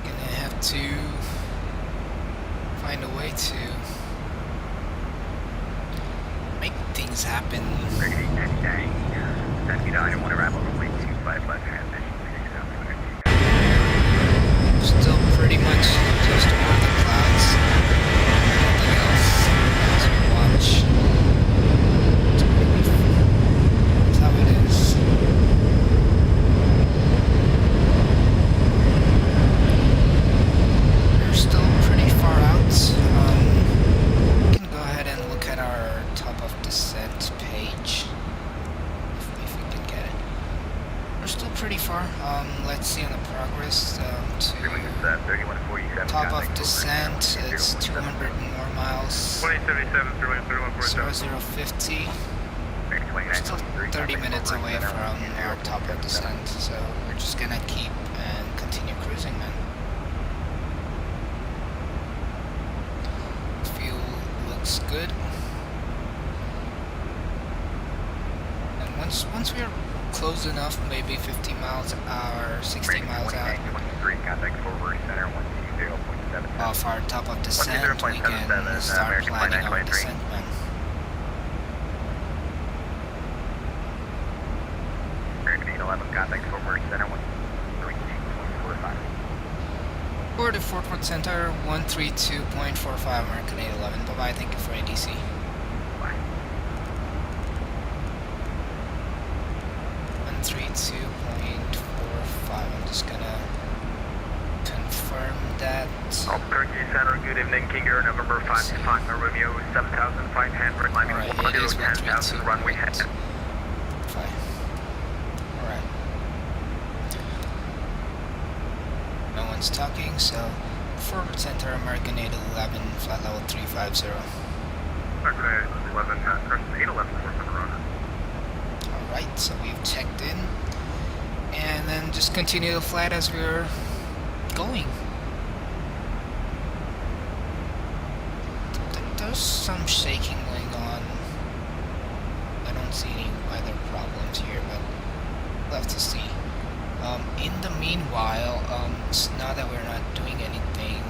Gonna have to find a way to make things happen. Brigade 10 send me down. I don't want to wrap over wing 25 left transition. Still pretty much just over the clouds. Nothing else to watch. That's how it is. We're still pretty far out. We can go ahead and look at our top of descent page. If we can get it. We're still pretty far. Let's see on the progress to top of descent. It's 200 more miles. 2077 through 0050. We're still 30 minutes away from our top of descent, so we're just gonna keep and continue cruising, man. Fuel looks good. And once we're close enough, maybe 50 miles an hour, 60 miles out off our top of descent, we can start planning our descent, man. American 811, contact forward center 132.45. Or to Fort Worth Center, 132.45, American 811. Bye-bye, thank you for ADC. Bye. 132.45, I'm just gonna confirm that. Albuquerque Center, good evening, King Air, November 525, Romeo 7500, climbing Alright, it is 10,000, runway head. 5. Alright. No one's talking, so forward center, American 811, flight level 350. Okay, 11, Crescent 811, 4 runner. Alright, so we've checked in. And then just continue the flight as we're going. There's some shaking going on. I don't see any weather problems here, but we'll have to see. In the meanwhile, now that we're not doing anything,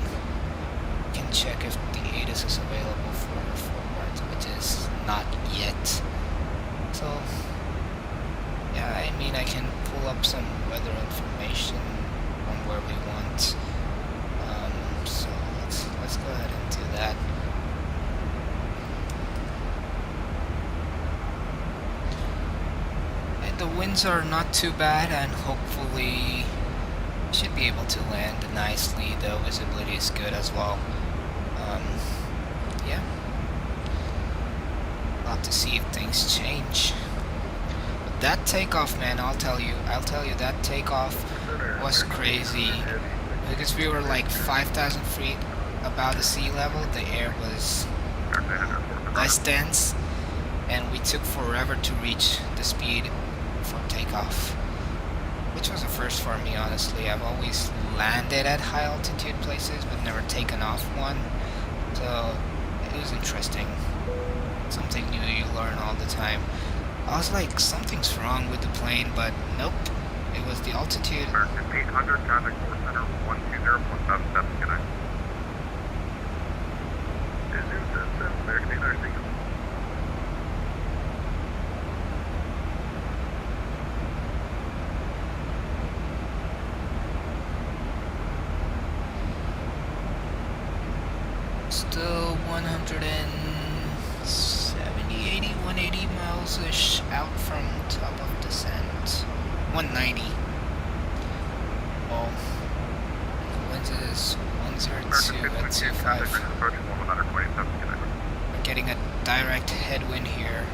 we can check if the ATIS is available for forward, which is not yet. So, yeah, I mean, I can pull up some weather information from where we want. So let's go ahead and do that. And the winds are not too bad, and hopefully should be able to land nicely. The visibility is good as well. Yeah, we'll have to see if things change. But that takeoff, man, I'll tell you that takeoff was crazy, because we were like 5,000 feet above the sea level. The air was less dense, and we took forever to reach the speed for takeoff, which was a first for me, honestly. I've always landed at high altitude places but never taken off one, so it was interesting. Something new you learn all the time. I was like, something's wrong with the plane, but nope, it was the altitude. American 800, contact forward center 120.77, good night. American 800, thank you. Still 170, 80, 180 miles-ish out from top of descent. 190. Well, winds is 102 at 25. We're getting a direct headwind here.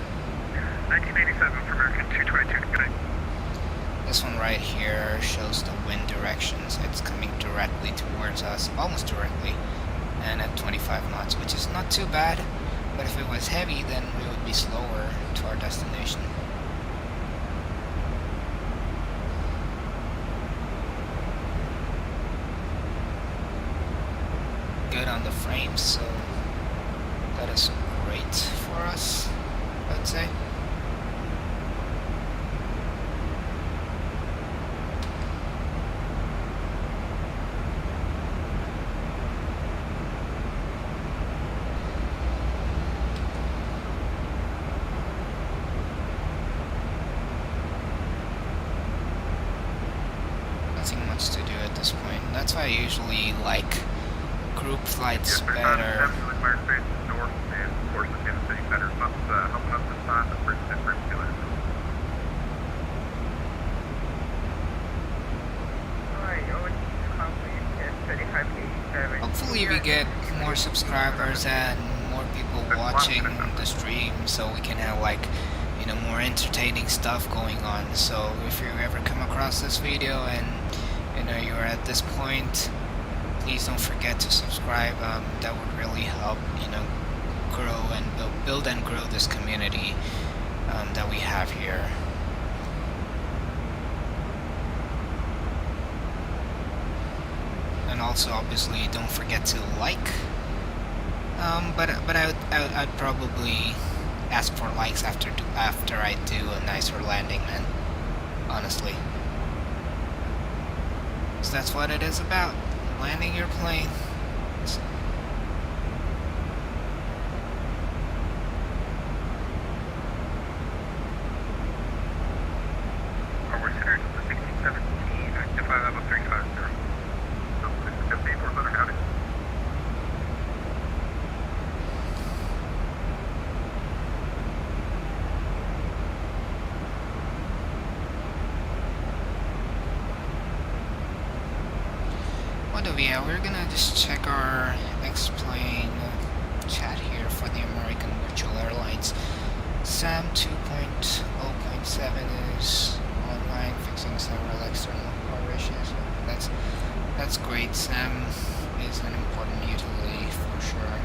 1987 for American 222, good night. This one right here shows the wind directions. It's coming directly towards us, almost directly, and at 25 knots, which is not too bad, but if it was heavy, then we would be slower to our destination. on the frame, so that is great for us, I'd say. Nothing much to do at this point. That's why I usually like group flights better. North and towards the Kansas City Center. Not helping us this time, but pretty good. Hopefully we get more subscribers and more people watching the stream, so we can have like, you know, more entertaining stuff going on. So if you ever come across this video and you know you're at this point, please don't forget to subscribe. That would really help, you know, grow and build and grow this community that we have here. And also, obviously, don't forget to like. But I'd probably ask for likes after I do a nicer landing, man. Honestly, so that's what it is about. Landing your plane. Our center is the 1617, identify level 350. So, 1617, Fort Leonard County. Yeah, we're gonna just check our X-plane chat here for the American Virtual Airlines. SAM 2.0.7 is online, fixing several external power issues. That's great. SAM is an important utility for sure.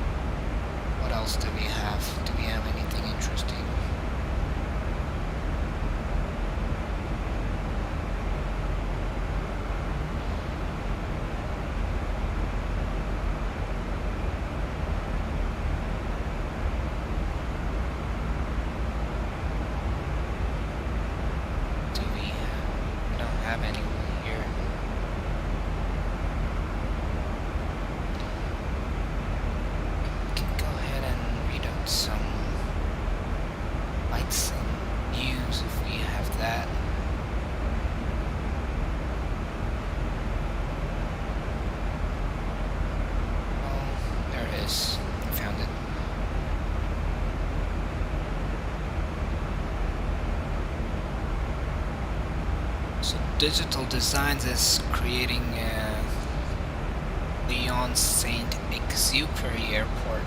What else do we have? Do we have anything interesting? Have anyone here? We can go ahead and read out some lights and news if we have that. Oh, there it is. I found it. So Digital Designs is creating Lyon Saint-Exupéry Airport.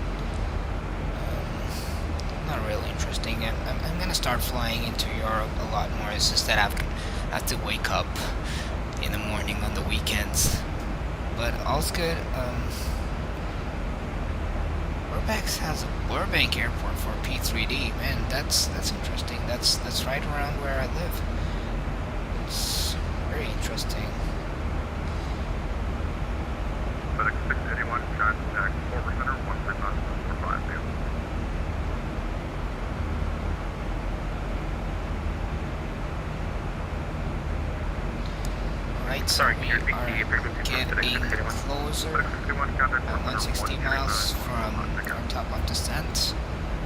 Not really interesting. I'm gonna start flying into Europe a lot more. It's just that I have to wake up in the morning on the weekends. But all's good. Burbank has a Burbank Airport for P3D. Man, that's interesting. That's right around where I live. It's very interesting. FedEx 681, contact Forward Center 13945. Alright, so we are getting closer, 160 miles from our top of descent.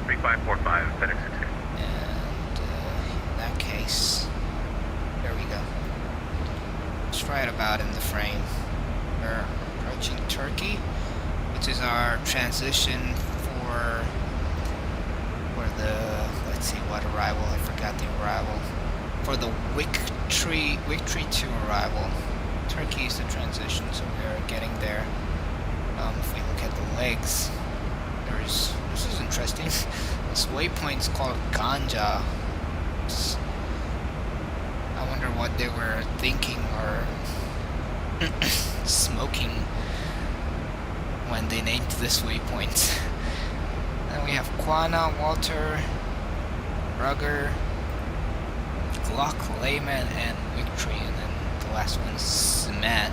3545, FedEx 681. And in that case, there we go. It's right about in the frame. We're approaching Turkey, which is our transition for the, let's see what arrival, I forgot the arrival. For the Victory to arrival. Turkey is the transition, so we're getting there. If we look at the legs, this is interesting. This waypoint is called Ganja. I wonder what they were thinking or smoking when they named this waypoint. Then we have Quana, Walter, Rugger, Glock, Layman, and Victory, and then the last one is Z-Man,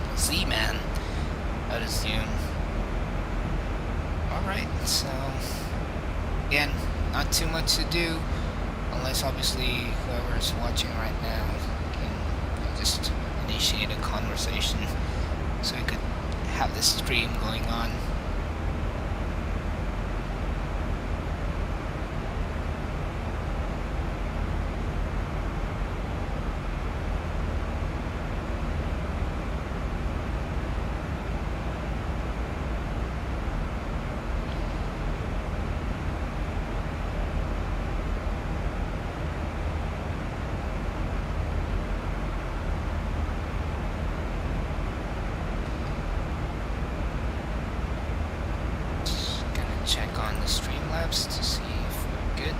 I'd assume. Alright, so again, not too much to do, unless obviously whoever's watching right now can just initiate a conversation so we could have the stream going on. Check on the Streamlabs to see if we're good.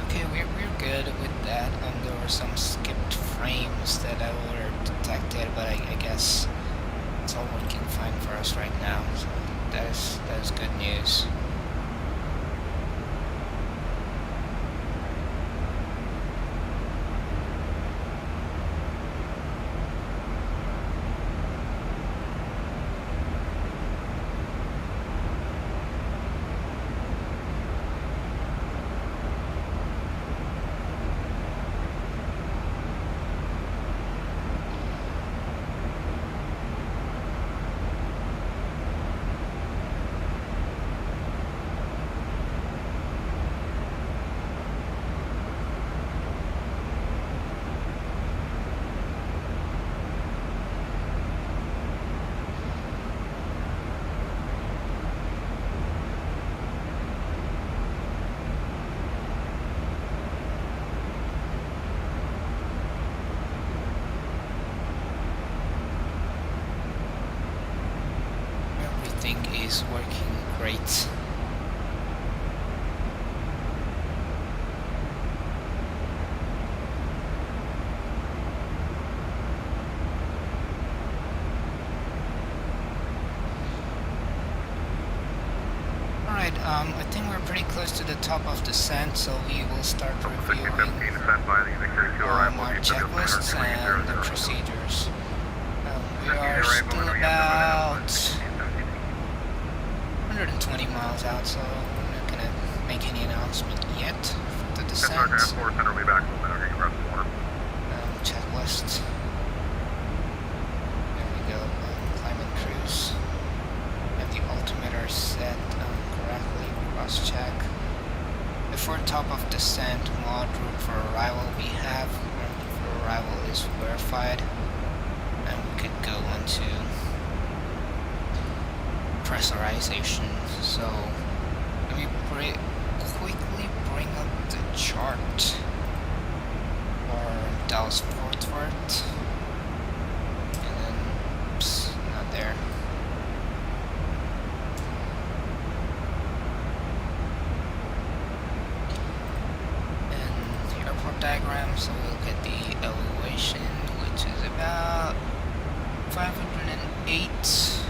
Okay, we're good with that. There were some skipped frames that were detected, but I guess it's all working fine for us right now. So that is good news. Is working great. Alright, I think we're pretty close to the top of descent, so we will start reviewing our checklists and the procedures. We are still about 120 miles out, so we're not gonna make any announcement yet for the descent. Checklist. There we go. Climate cruise. Have the altimeter set correctly. Cross check. Before top of descent, mod route for arrival we have. For arrival is verified, and we could go onto pressurization. So let me quickly bring up the chart for Dallas Fort Worth, and then oops, not there. And the airport diagram, so we'll get the elevation, which is about 508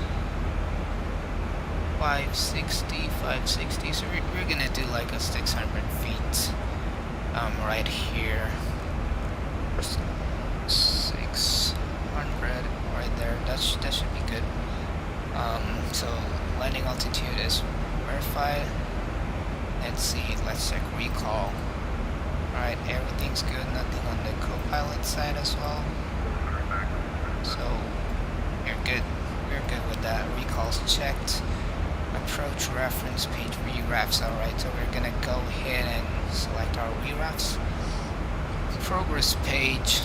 560, so we're gonna do like a 600 feet right here. 600 right there, that should be good. So landing altitude is verified. Let's see, let's check recall. Alright, everything's good, nothing on the co-pilot side as well. So we're good with that. Recalls checked. Approach reference page rerefs. Alright, so we're gonna go ahead and select our rerefs. Progress page,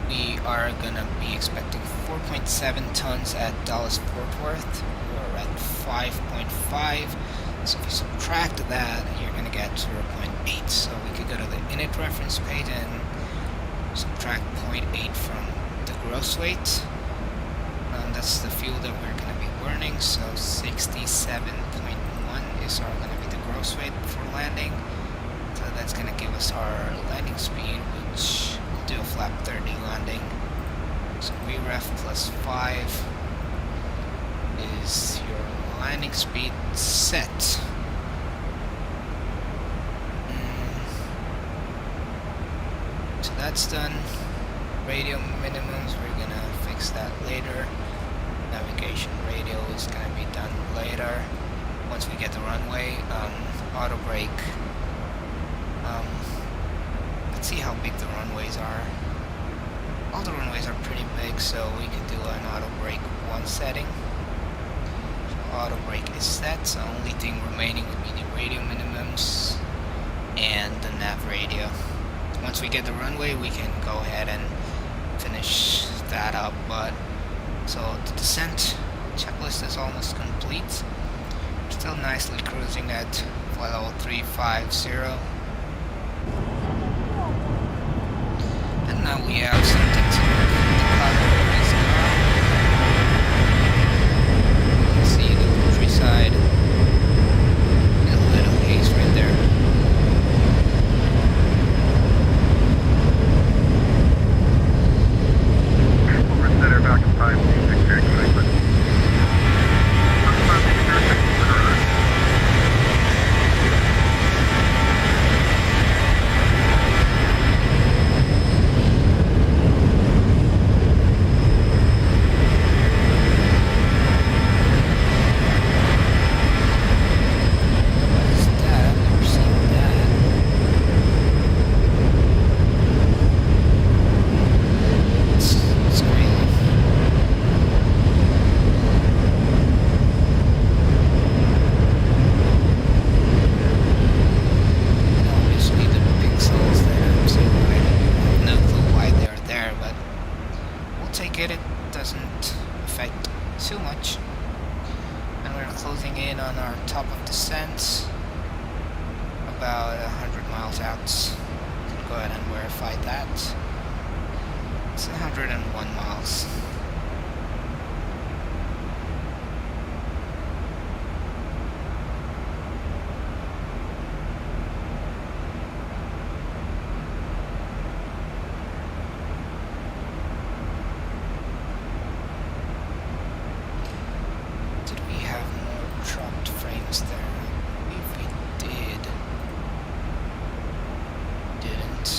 we are gonna be expecting 4.7 tons at Dallas Fort Worth. We're at 5.5, so if you subtract that, you're gonna get 0.8. So we could go to the init reference page and subtract 0.8 from the gross weight. That's the fuel that we're going to be burning, so 67.1 is going to be the gross weight for landing. So that's going to give us our landing speed, which will do a flap 30 landing. So VREF plus 5 is your landing speed set. So that's done. Radio minimums, we're going to fix that later. navigation radio is gonna be done later. Once we get the runway, auto brake. Let's see how big the runways are. All the runways are pretty big, so we could do an auto brake 1 setting. So auto brake is set, so only thing remaining would be the radio minimums and the nav radio. Once we get the runway, we can go ahead and finish that up. But so the descent checklist is almost complete. Still nicely cruising at flight level 350. And now we have something to the cover of this car. You can see the countryside. A little haze right there. Over center, back in 5, 6, about 100 miles out. Go ahead and verify that. It's 101 miles. Did we have more dropped frames there? If we did. Didn't.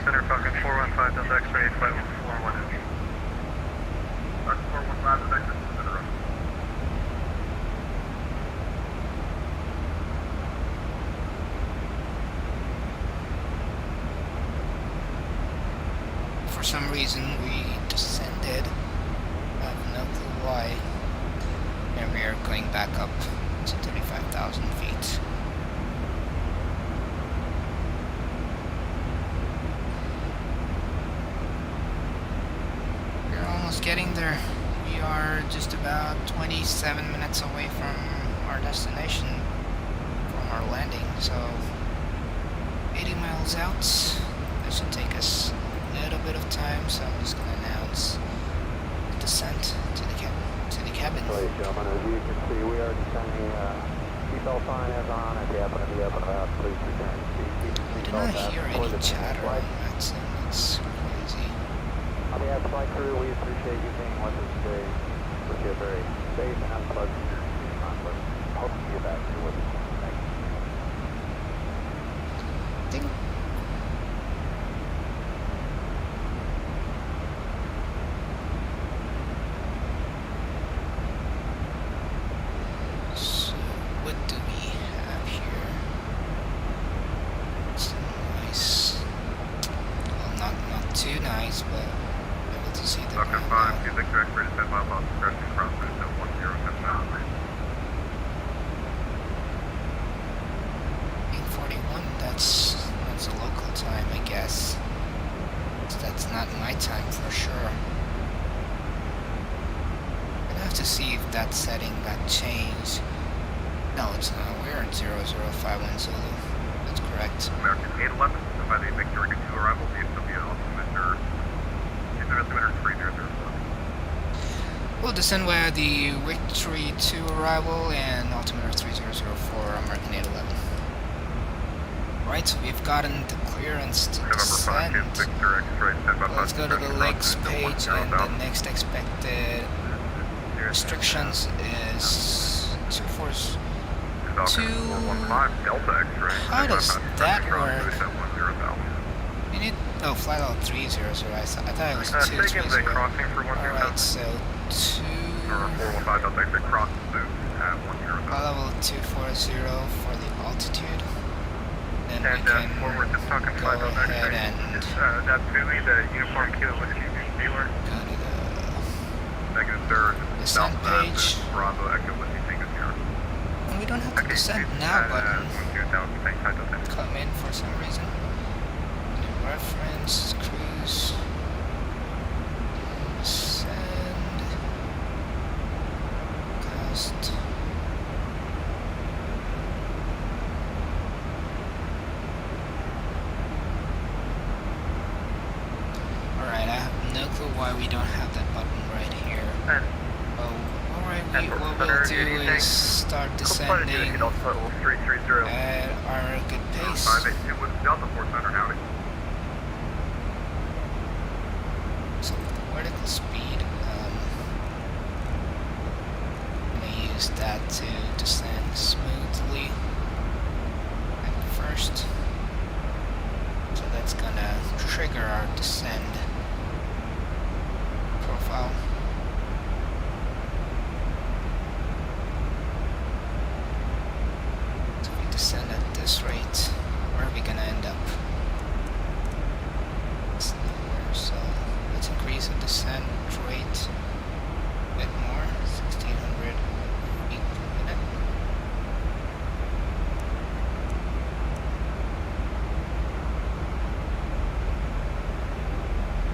Center Falcon 415 does X-ray, flight 41 in. 415 does exit center. For some reason we descended. I have no clue why. And we are going back up to 35,000 feet. Getting there. We are just about 27 minutes away from our destination, from our landing, so 80 miles out. That should take us a little bit of time, so I'm just going to announce the descent to the cabin. Ladies and gentlemen, as you can see, we are descending. Seatbelt sign is on. If you happen to be up and about, please return to seat. I did not hear any chatter on Vatsim. That's crazy. On behalf of the flight crew, we appreciate you being with us today. Wish you a very safe and unpleasant journey. Hope to see you back here with us. Thank you. So, what do we have here? have to see if that setting got changed. No, it's not. We're at 0051 Zulu. That's correct. American 811, by the Victoria 2 arrival, DFW altimeter 300. We'll descend via the Victory 2 arrival and altimeter 3004 American 811. Right, so we've gotten the clearance to descend. Let's go to the legs page, and the next expected restrictions is 242. How does that work? You need, oh, flight level 300. I thought it was 230. Alright, so 2. Flight level 240 for the altitude. Then we can go ahead and that buoy, the uniform kilo whiskey dealer. go to Negative third. the descent page. Bravo Echo Whiskey Tango Zero. And we don't have the descent now button 12,000. come in for some reason. New reference, cruise, send, cast. Alright, I have no clue why we don't have that button right here. Oh, alright, what we'll do is start descending at our good pace. 582 with Delta Force Center, howdy. So vertical speed, I'm gonna use that to descend smoothly at first. So that's gonna trigger our descend profile. So if we descend at this rate, where are we gonna end up? It's nowhere, so let's increase the descent rate a bit more, 1600 feet per minute.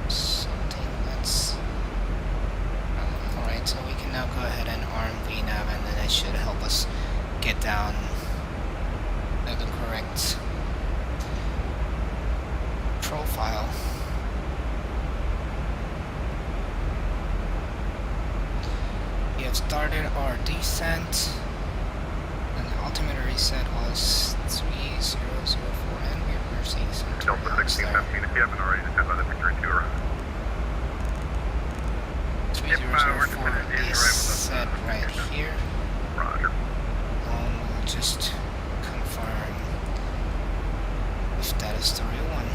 Something that's alright, so we can now go ahead and arm VNAV, and then it should help us get down the correct profile. We have started our descent, and the altimeter reset was 3004, and we're seeing some Delta turbulence there. 1617, if you haven't already, descend by the Victory 2 around. 3004 is set right here. Roger. We'll just confirm if that is the real one.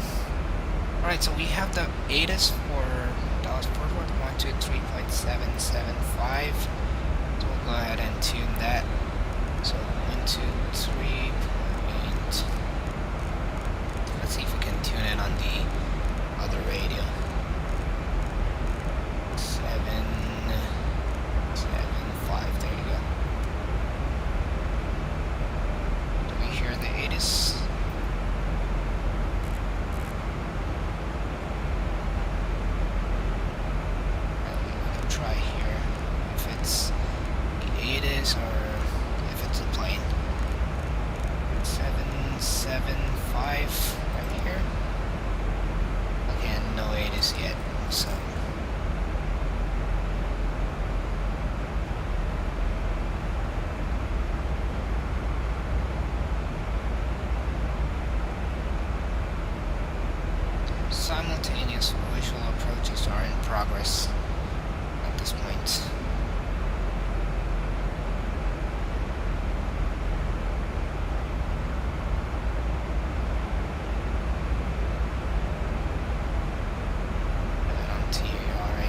Alright, so we have the ATIS for Dallas Fort Worth 123.775. So we'll go ahead and tune that. So 123. Let's see if we can tune it on the other radio. 775. There you go. Do we hear the ATIS? Try here if it's the ATIS or if it's a plane. 775 right here. Again, no ATIS yet, so simultaneous visual approaches are in progress at this point. Put it on TARA.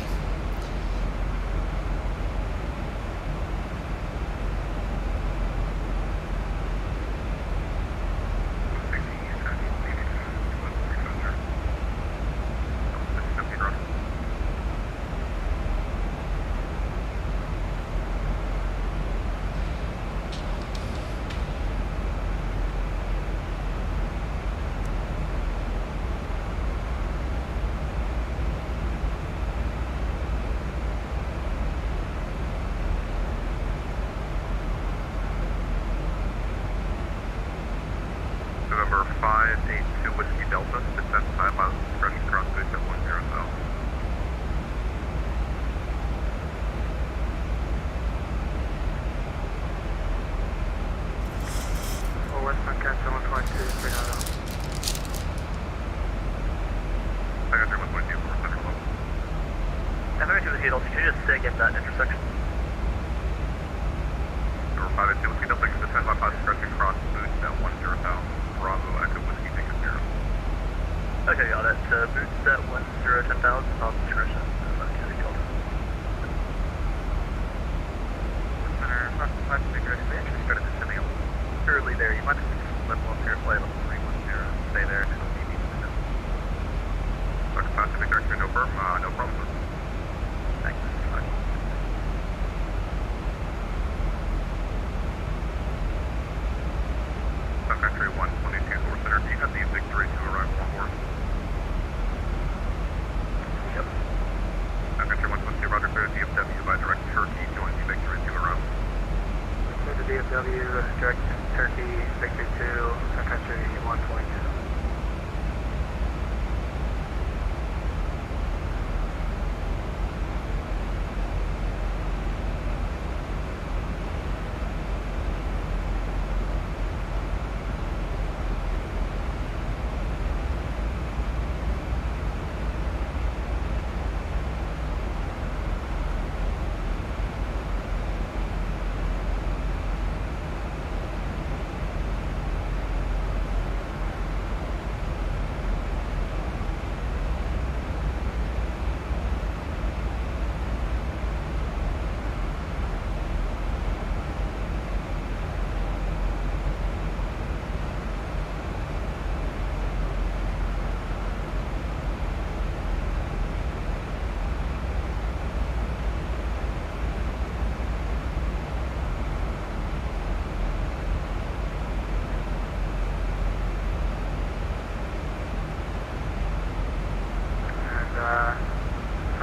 intersection. Number 5 is Whiskey Delta, descend by pass pressing cross boots at 10,000. Bravo, Echo Whiskey, take it 0. Okay, got it. Boots at 10,10,000, pass discretion. Activity Delta. Center, cross the 5 big ready. They actually started descending a little early there. You might have to slip off your flight level 310. Stay there until you need to descend. Dr. Pacific, Director, no problem, no problem. Thanks. Bye. Country 122, North Center, do you have the Victory to arrive on board? Yep. Country 122, Roger, clear to DFW by direct Turkey, join the Victory to arrive. Clear to DFW, direct Turkey, Victor 2, Country 122.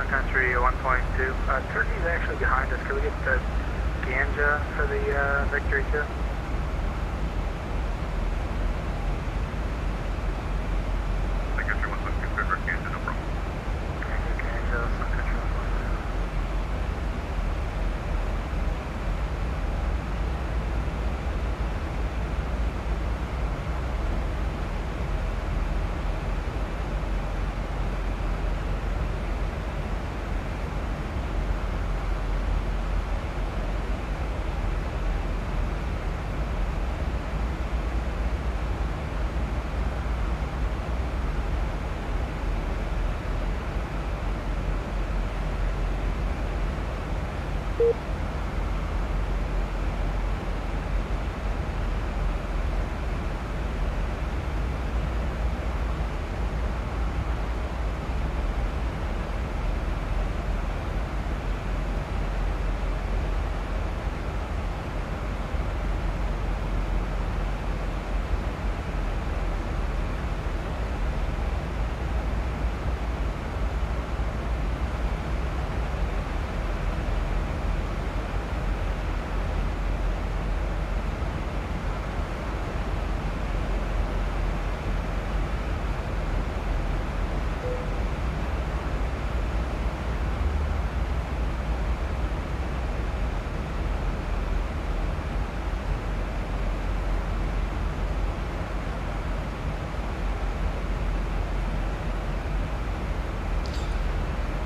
Country 122. Turkey's actually behind us. Can we get the Ganja for the Victory 2? Country 122, clear direct Ganja, no problem. Ganja, Sun Country 122.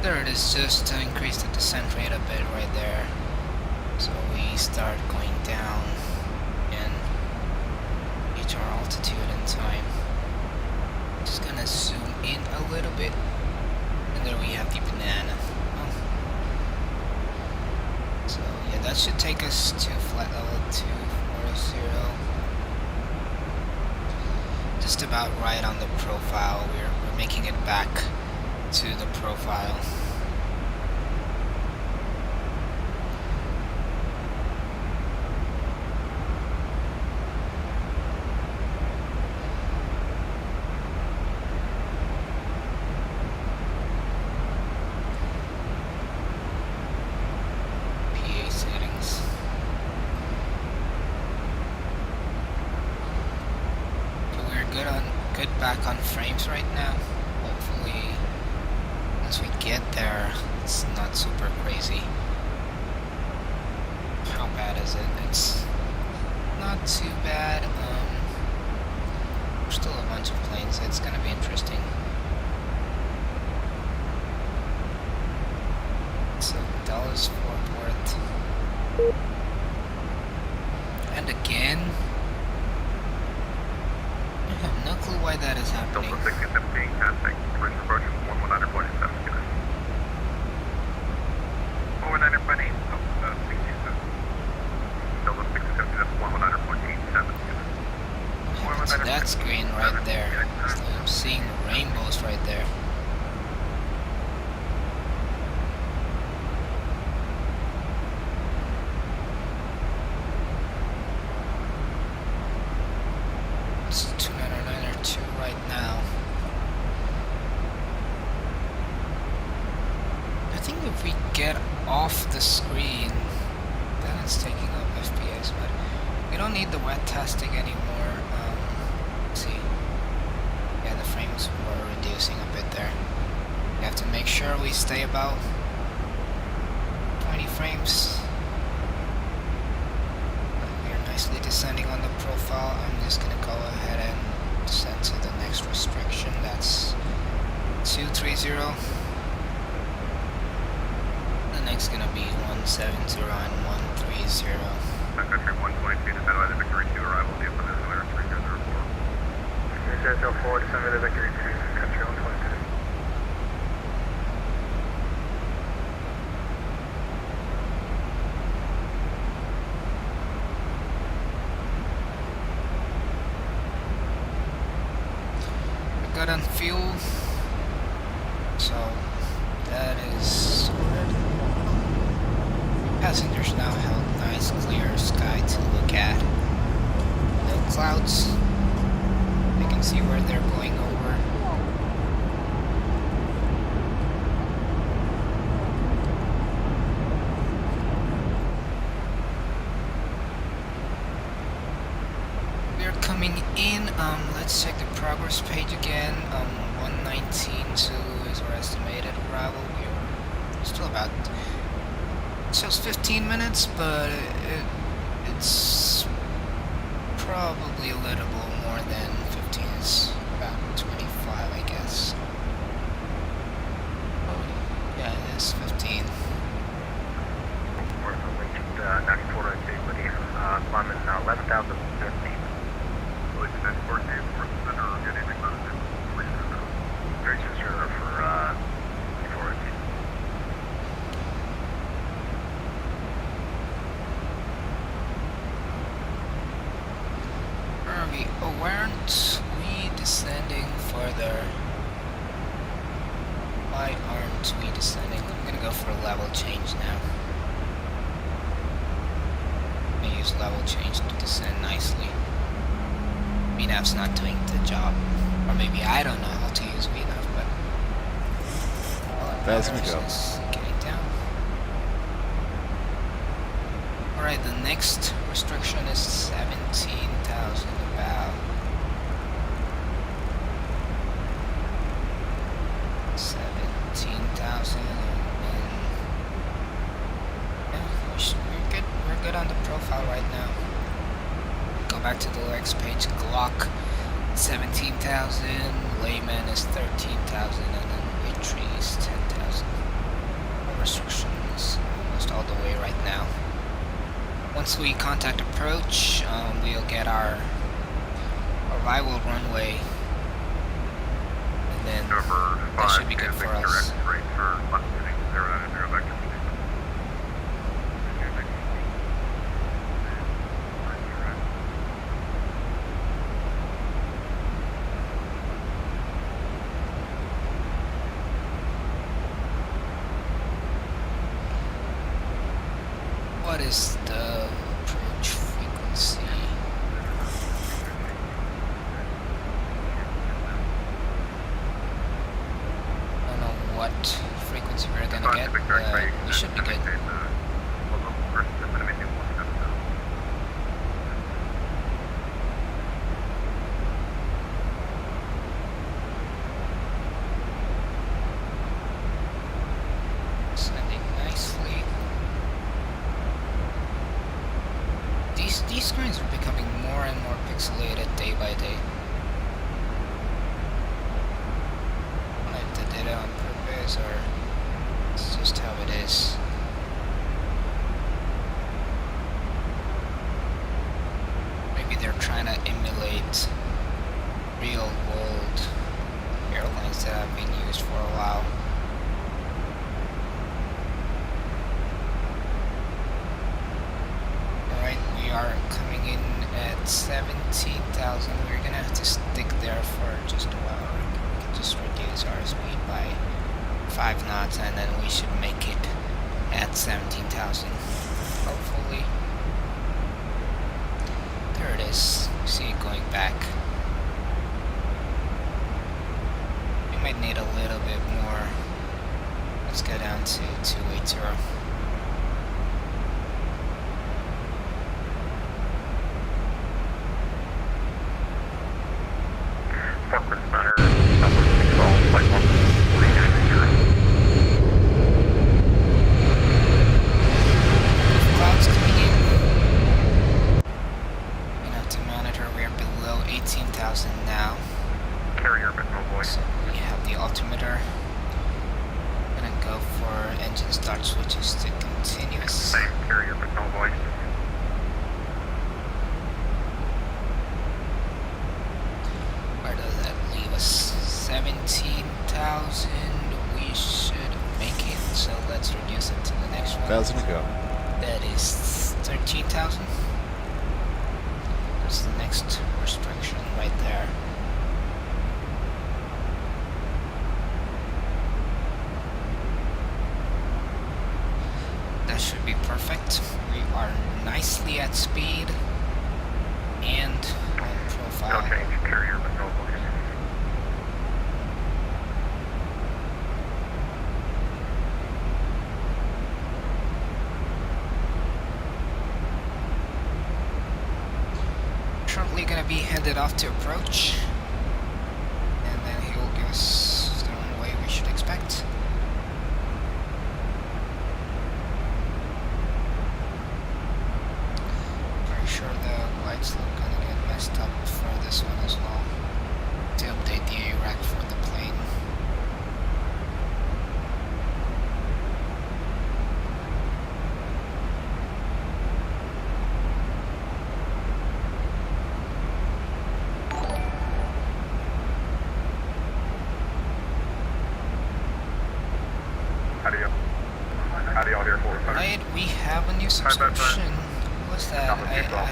There it is, just to increase the descent rate a bit right there. So we start going down and reach our altitude in time. Just gonna zoom in a little bit. And there we have the banana. Oh. So yeah, that should take us to flight level 240. Just about right on the profile. We're making it back to the profile. PA settings. So we're good back on frames right now. Hopefully once we get there, it's not super crazy. How bad is it? It's not too bad. There's still a bunch of planes, so it's gonna be interesting. So Dallas Fort Worth. And again. I have no clue why that is happening. Delta 6017, contact bridge approach 119.7. 119.8, Delta 67. Delta 6017, that's 119.87. So that's green right there. So I'm seeing rainbows right there. It's 299.2 right now. I think if we get off the screen, then it's taking up FPS, but we don't need the wet testing anymore. Let's see. Yeah, the frames were reducing a bit there. We have to make sure we stay about 20 frames. We are nicely descending on the profile. I'm just gonna go ahead and descend to the next restriction. That's 230. The next gonna be 170 and 130. Country 122, descend by the Victory 2, arrival via Peninsula 3004. 3004, descend by the Victory 2, country 122. We're good on fuel, so that is sorted. Passengers now have nice clear sky to look at. No clouds. They can see where they're going over. We're coming in. Let's check the progress page again. 119.2 is our estimated arrival. We're still about. It shows 15 minutes, but it's probably a little more than 15. It's about 25, I guess. Oh, yeah, it is 15. We're reached 94 activity, climbing 11,015. Will you send 14 for the center or get anything on it? Please do so. Very sincere for 94 activity. Weren't we descending further? Why aren't we descending? I'm gonna go for a level change now. I'm gonna use level change to descend nicely. VNAV's not doing the job. Or maybe I don't know how to use VNAV, but Vatsim, go. is getting down. Alright, the next restriction is 17,000 about. 17,000 and yeah, we're good on the profile right now. Go back to the lyrics page. Glock 17,000, Layman is 13,000, and then Witry is 10,000. Restriction is almost all the way right now. Once we contact approach, we'll get our arrival runway, and then that should be good for us. What is the approach frequency? I don't know what frequency we're gonna get, but we should be good. Sending nicely. These screens are becoming more and more pixelated day by day. I don't know if they did it on purpose or it's just how it is. they're trying to emulate real world airlines that have been used for a while. Alright, we are coming in at 17,000. We're gonna have to stick there for just a while. We can just reduce our speed by 5 knots and then we should make it at 17,000. Hopefully. There it is. You see it going back. We might need a little bit more. Let's go down to 280. Forklift Center, Southwest Control, Flight 139. Clouds coming in. We have to monitor. We are below 18,000 now. Carrier, but no voice. So we have the altimeter. I'm gonna go for engine start switches to continuous. Same carrier, but no voice. Where does that leave us? 17,000. We should make it. So let's reduce it to the next one. 1,000 to go. That is 13,000. That's the next restriction right there. That should be perfect. We are nicely at speed and on No profile. change, carrier, but no voice. Shortly gonna be headed off to approach, and then he will give us the runway we should expect. Pretty sure the lights are gonna get messed up for this one as well, to update the ARAC for the plane. How do y'all hear for? Right, we have a new subscription. What's that? I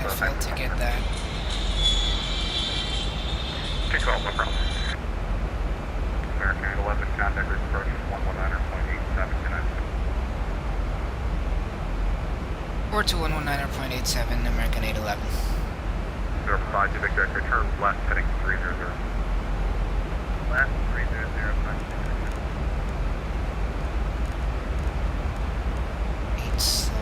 failed to get that. Kick off, no problem. American 11, contact group approach 119.87 tonight. 42119.87, American 811. 05, Civic Deck return, left heading 300. Left 300, 87.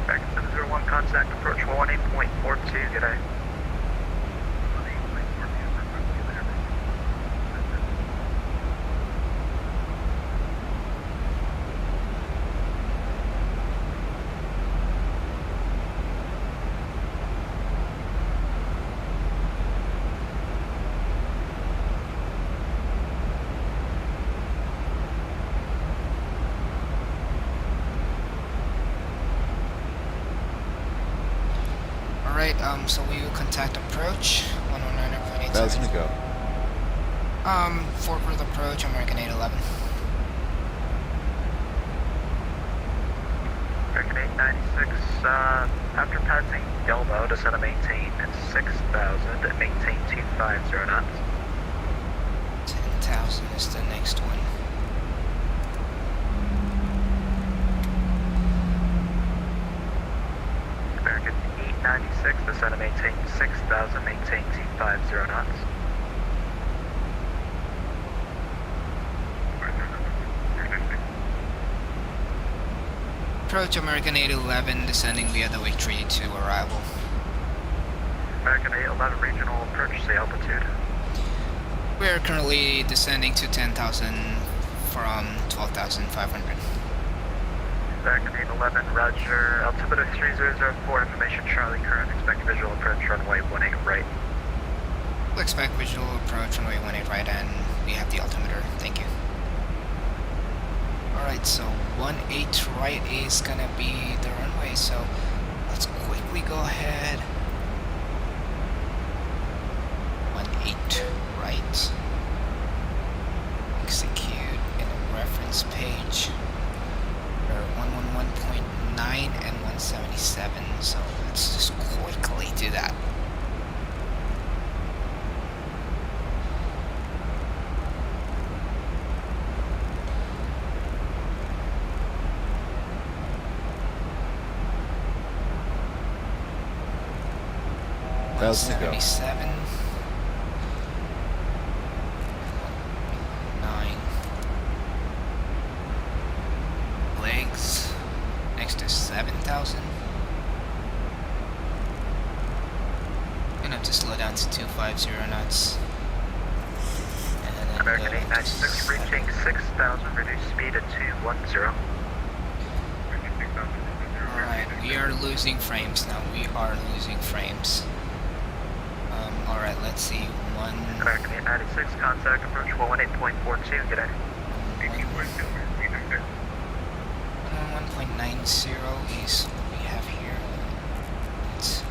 Back 701, contact approach 18.42, good day. Alright, so we will contact approach 119.87. 1,000 to go. Forward approach, American 811. American 896, after passing Yelmo, descend to maintain at 6,000 and maintain 250 knots. 10,000 is the next one. American 896, descend to maintain 6,000, maintain 250 knots. Approach American 811, descending via the wake tree to arrival. American 811, regional approach, say altitude. We are currently descending to 10,000 from 12,500. American 811, roger. Altimeter 3004, information Charlie, current expect visual approach, runway 18 right. We'll expect visual approach runway 18 right, and we have the altimeter. Thank you. Alright, so 18 right is gonna be the runway, so let's quickly go ahead. 18 right. Execute in a reference page. We're 111.9 and 177, so let's just quickly do that. Thousand to go. 77. 9 legs next to 7,000. Gonna have to slow down to 250 knots. And then American go to 896 reaching 6,000, reduced speed at 210. Alright, we are losing frames now. We are losing frames. Alright, let's see. American 896, contact approach 118.42, good day. 111.90 is what we have here. Let's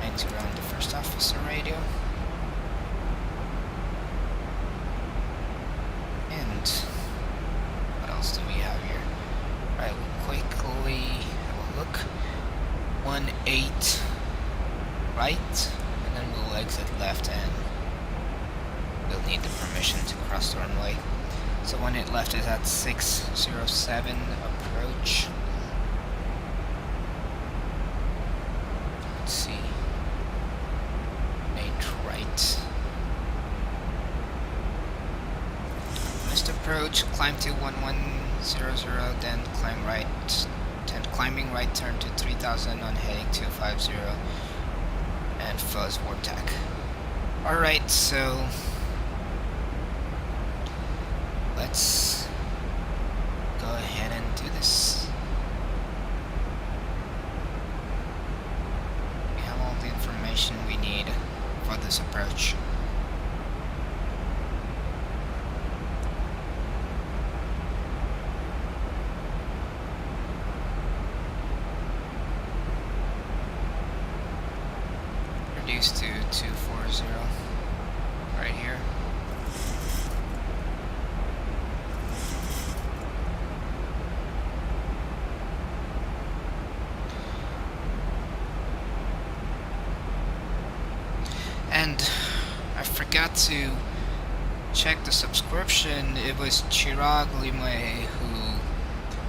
90 around the first officer radio. And what else do we have here? Alright, we'll quickly have a look. 18 right, and then we'll exit left, and we'll need the permission to cross the runway. So 18 left is at 607 approach. Let's see. 8 right. Missed approach, climb to 1100, then climb right. Then climbing right, turn to 3000 on heading 250 and fuzz vortex. Alright, so let's go ahead and do this. We have all the information we need for this approach. Reduce to 240 right here. And I forgot to check the subscription. It was Chirag Limwe who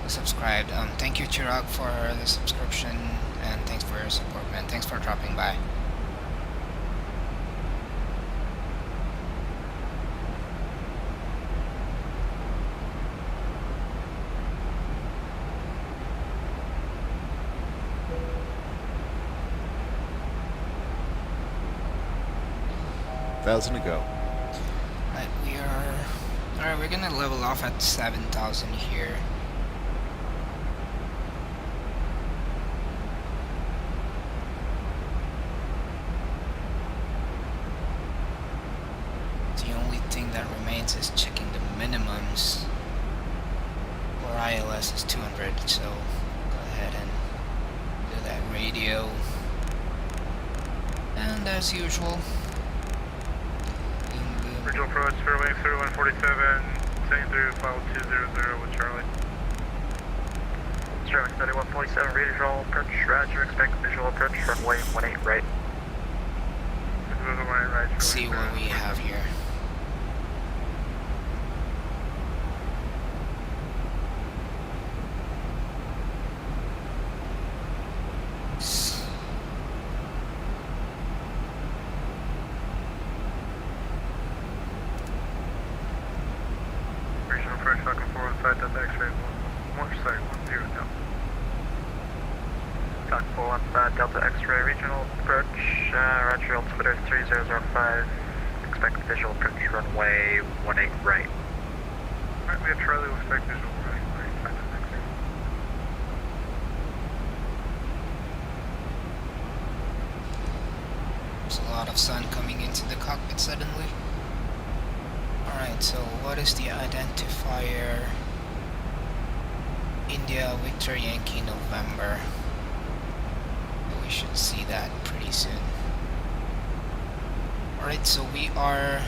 subscribed. Thank you, Chirag, for the subscription, and thanks for your support, man. Thanks for dropping by. Thousand to go. Right, alright, we're gonna level off at 7,000 here. The only thing that remains is checking the minimums. Or ILS is 200, so go ahead and do that radio. And as usual, Regional approach, fairway 3147, same through file 200 with Charlie. Sterling 3147, regional approach, roger, expect visual approach, runway 18 right. let's see what we have here. Regional approach, Falcon 415, Delta X-ray, more site, 10 now. Falcon 415, Delta X-ray, regional approach, roger, altimeter 3005, expect visual approach, runway 18 right. Alright, we have Charlie, we'll expect visual right, find the next thing. There's a lot of sun coming into the cockpit suddenly. Alright, so what is the identifier? India Victor Yankee November. We should see that pretty soon. Alright, so we are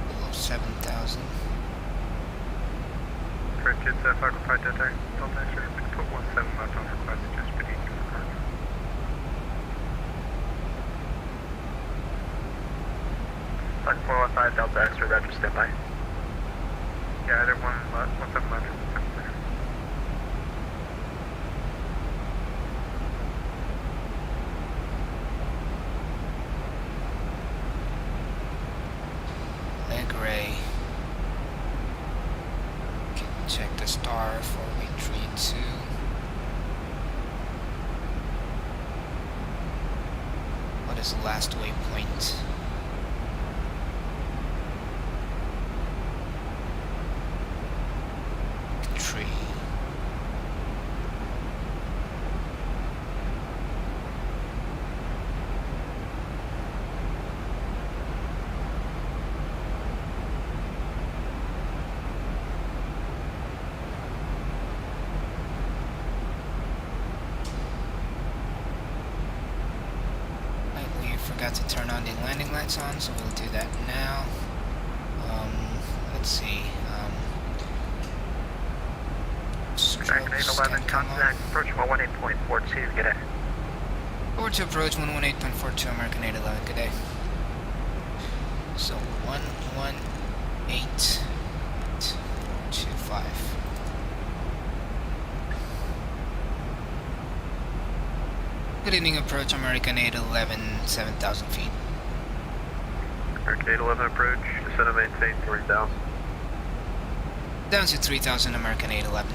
below 7,000. Correct, kids, Falcon 5 Delta X-ray, put 17 left on request, just beneath you for cargo. Falcon 415 Delta X-ray, Roger, stand by. Yeah, either 17 left or 17 clear. Leg ray. Can check the star 4832. What is the last waypoint? Tree. We forgot to turn on the landing lights on, so we'll do that now. Let's see. American 811, contact approach 118.42, good day. Over to approach 118.42, American 811, good day. So 118.25. Good evening, approach American 811, 7,000 feet. American 811 approach, descend and maintain 3,000. Down to 3,000, American 811.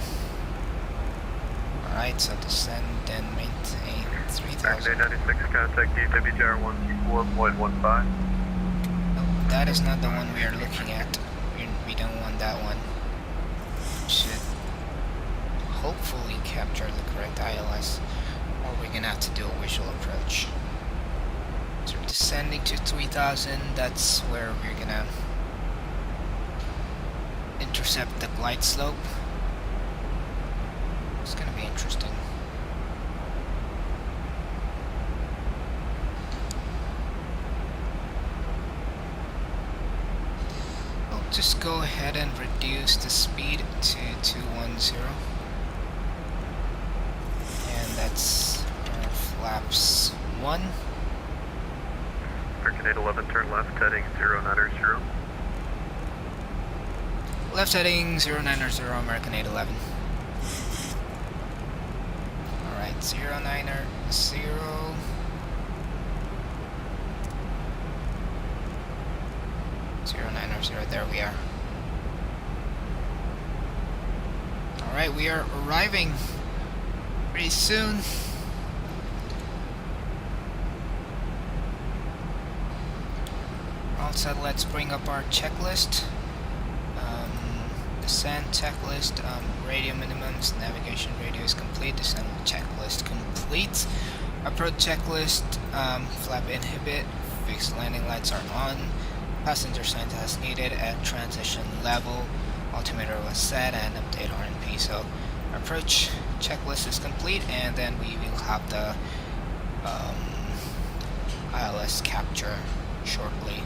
Alright, so descend and maintain 3,000. American 896, contact KDFW Tower 124.15. No, that is not the one we are looking at. We don't want that one. Should hopefully capture the correct ILS, or we're gonna have to do a visual approach. So we're descending to 3,000, that's where we're gonna intercept the glide slope. It's gonna be interesting. I'll just go ahead and reduce the speed to 210. And that's our flaps 1. American 811, turn left, heading 090. Left heading 090, American 811. Alright, 090. 090, there we are. Alright, we are arriving pretty soon. All set, let's bring up our checklist. Descent checklist, radio minimums, navigation radio is complete, descent checklist complete. Approach checklist, flap inhibit, fixed landing lights are on, passenger signs as needed at transition level, altimeter was set, and update RNP. So approach checklist is complete, and then we will have the ILS capture shortly.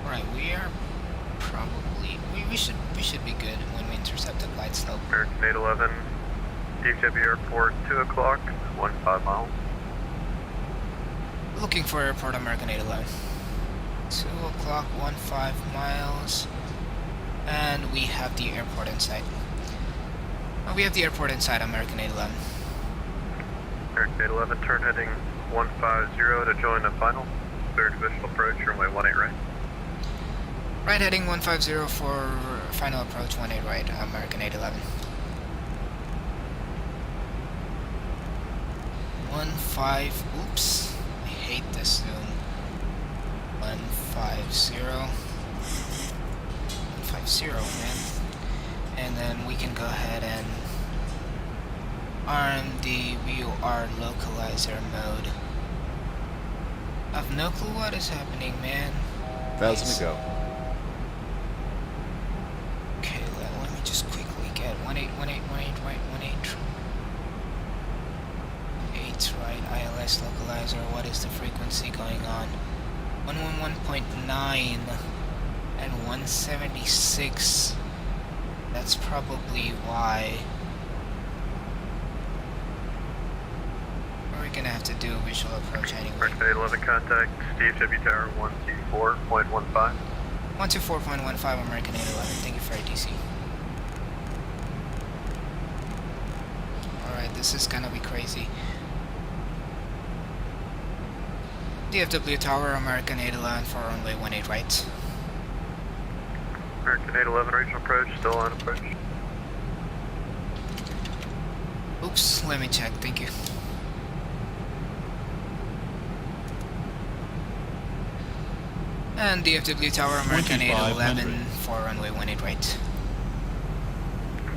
Alright, we are probably we should be good when we intercept the glide slope. American 811, DFW Airport, 2 o'clock, 15 miles. Looking for airport American 811. 2 o'clock, 15 miles. And we have the airport in sight. Oh, we have the airport in sight, American 811. American 811, turn heading 150 to join the final. Third visual approach, runway 18 right. Right heading 150 for final approach 18 right, American 811. 15, oops, I hate this zoom. 150, man. And then we can go ahead and arm the VOR localizer mode. I have no clue what is happening, man. 1,000 to go. Okay, let me just quickly get 1818 right, 8 right, ILS localizer. What is the frequency going on? 111.9 and 176. That's probably why. We're gonna have to do a visual approach anyway. American 811 contact, KDFW Tower 124.15. 124.15 American 811. Thank you for ATC. Alright, this is gonna be crazy. DFW Tower, American 811 for runway 18 right. American 811 regional approach, still on approach. Oops, let me check, thank you. And DFW Tower, American 811 for runway 18 right.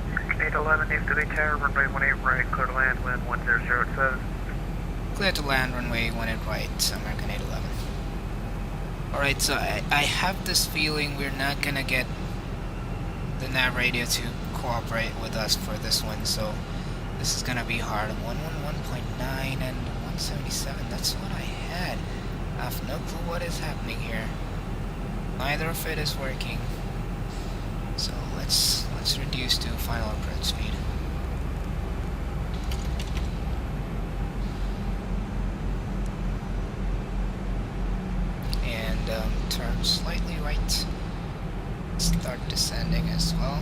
American 811, DFW Tower, runway 18 right, clear to land, wind 1007. Clear to land, runway 18 right, American 811. Alright, so I have this feeling we're not gonna get the nav radio to cooperate with us for this one, so this is gonna be hard. 111.9 and 177, that's what I had. I have no clue what is happening here. Neither of it is working. So let's reduce to final approach speed. And turn slightly right. Start descending as well.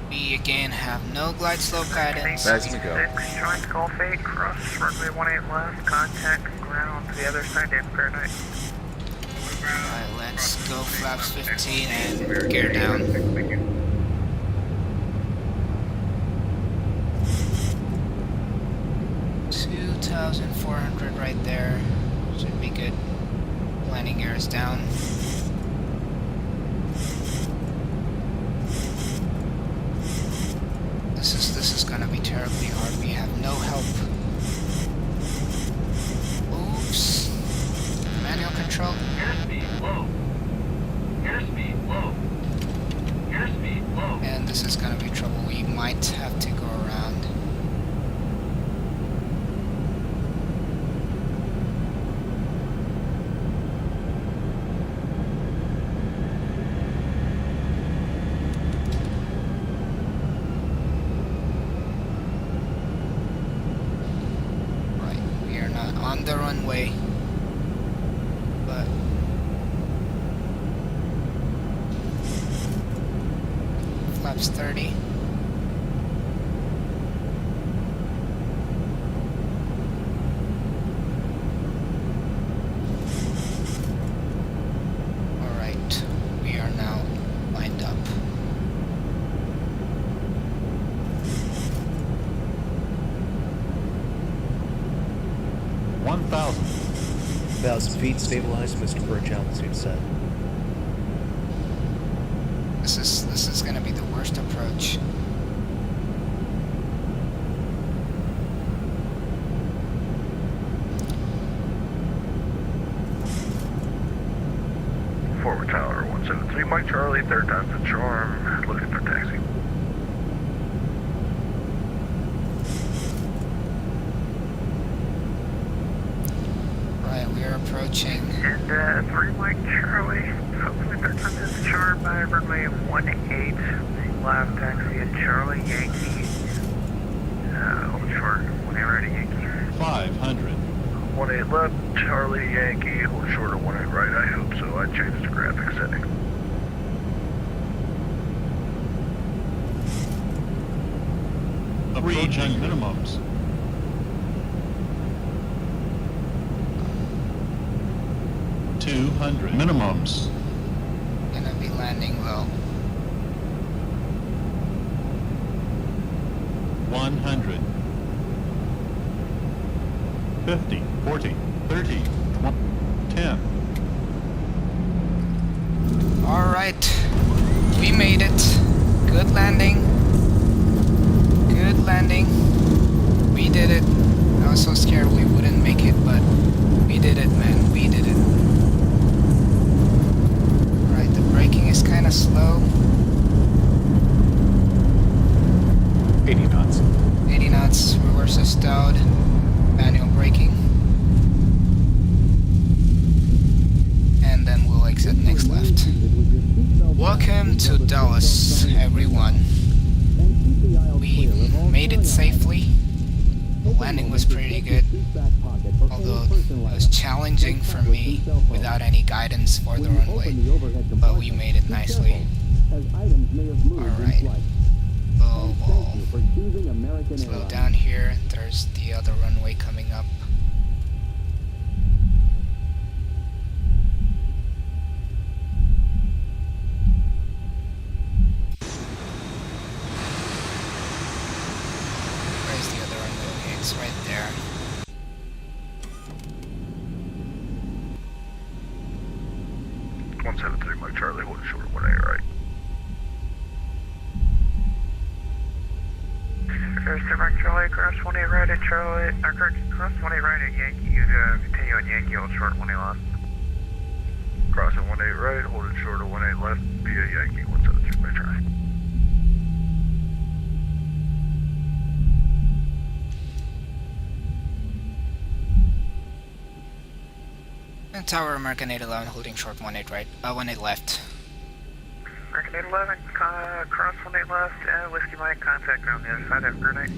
We again have no glide slope guidance. 1,000 to go. Joint Gulf 8, cross runway 18 left, contact ground to the other side, Dan Fahrenheit. Alright, let's go flaps 15 and gear down. Thank you. 2,400 right there. Should be good. Landing gear is down. This is gonna be terribly hard. We have no help. Oops. Manual control. Airspeed low. Airspeed low. Airspeed low. And this is gonna be trouble. We might have to go around. Right, we are not on the runway, but flaps 30. Alright, we are now lined up. Thousand feet, stabilized, Mr. Birch, altitude set. This is gonna be the worst approach. Forward Tower 173, Mike Charlie, third time's the charm, looking for taxi. Right, we are approaching. And 3 Mike Charlie, hopefully third time is the charm by runway 18 left, taxi at Charlie Yankee. Hold short, 18 right at Yankee. 500. 18 left, Charlie Yankee, hold short of 18 right, I hope so. I changed the graphic setting. Approaching minimums. Minimums. Gonna be landing low. 100. 50, 40, 30, 20, 10. Alright, we made it. Good landing. Good was so scared we wouldn't make it, but we did it, man. We did it. Alright, the braking is kind of slow. 80 knots. 80 knots, reverse is stowed, manual braking. And then we'll exit next left. Welcome to Dallas, everyone. We made it safely. The landing was pretty good, although it was challenging for me without any guidance for the runway, but we made it nicely. Alright, slow down here, there's the other runway coming up. Where's the other runway? Okay, it's right there. Mike Charlie, hold it short, 1A, right. First to Mike Charlie, cross 1A right at Charlie, correct, cross 1A right at Yankee, you continue on Yankee, hold short 1A left. Crossing 1A right, hold it short of 1A left, via Yankee, 173, Mike Charlie. And Tower American 811 holding short 18 right, 18 left. American 811, cross 18 left, Whiskey Mike, contact on the other side, have a good night.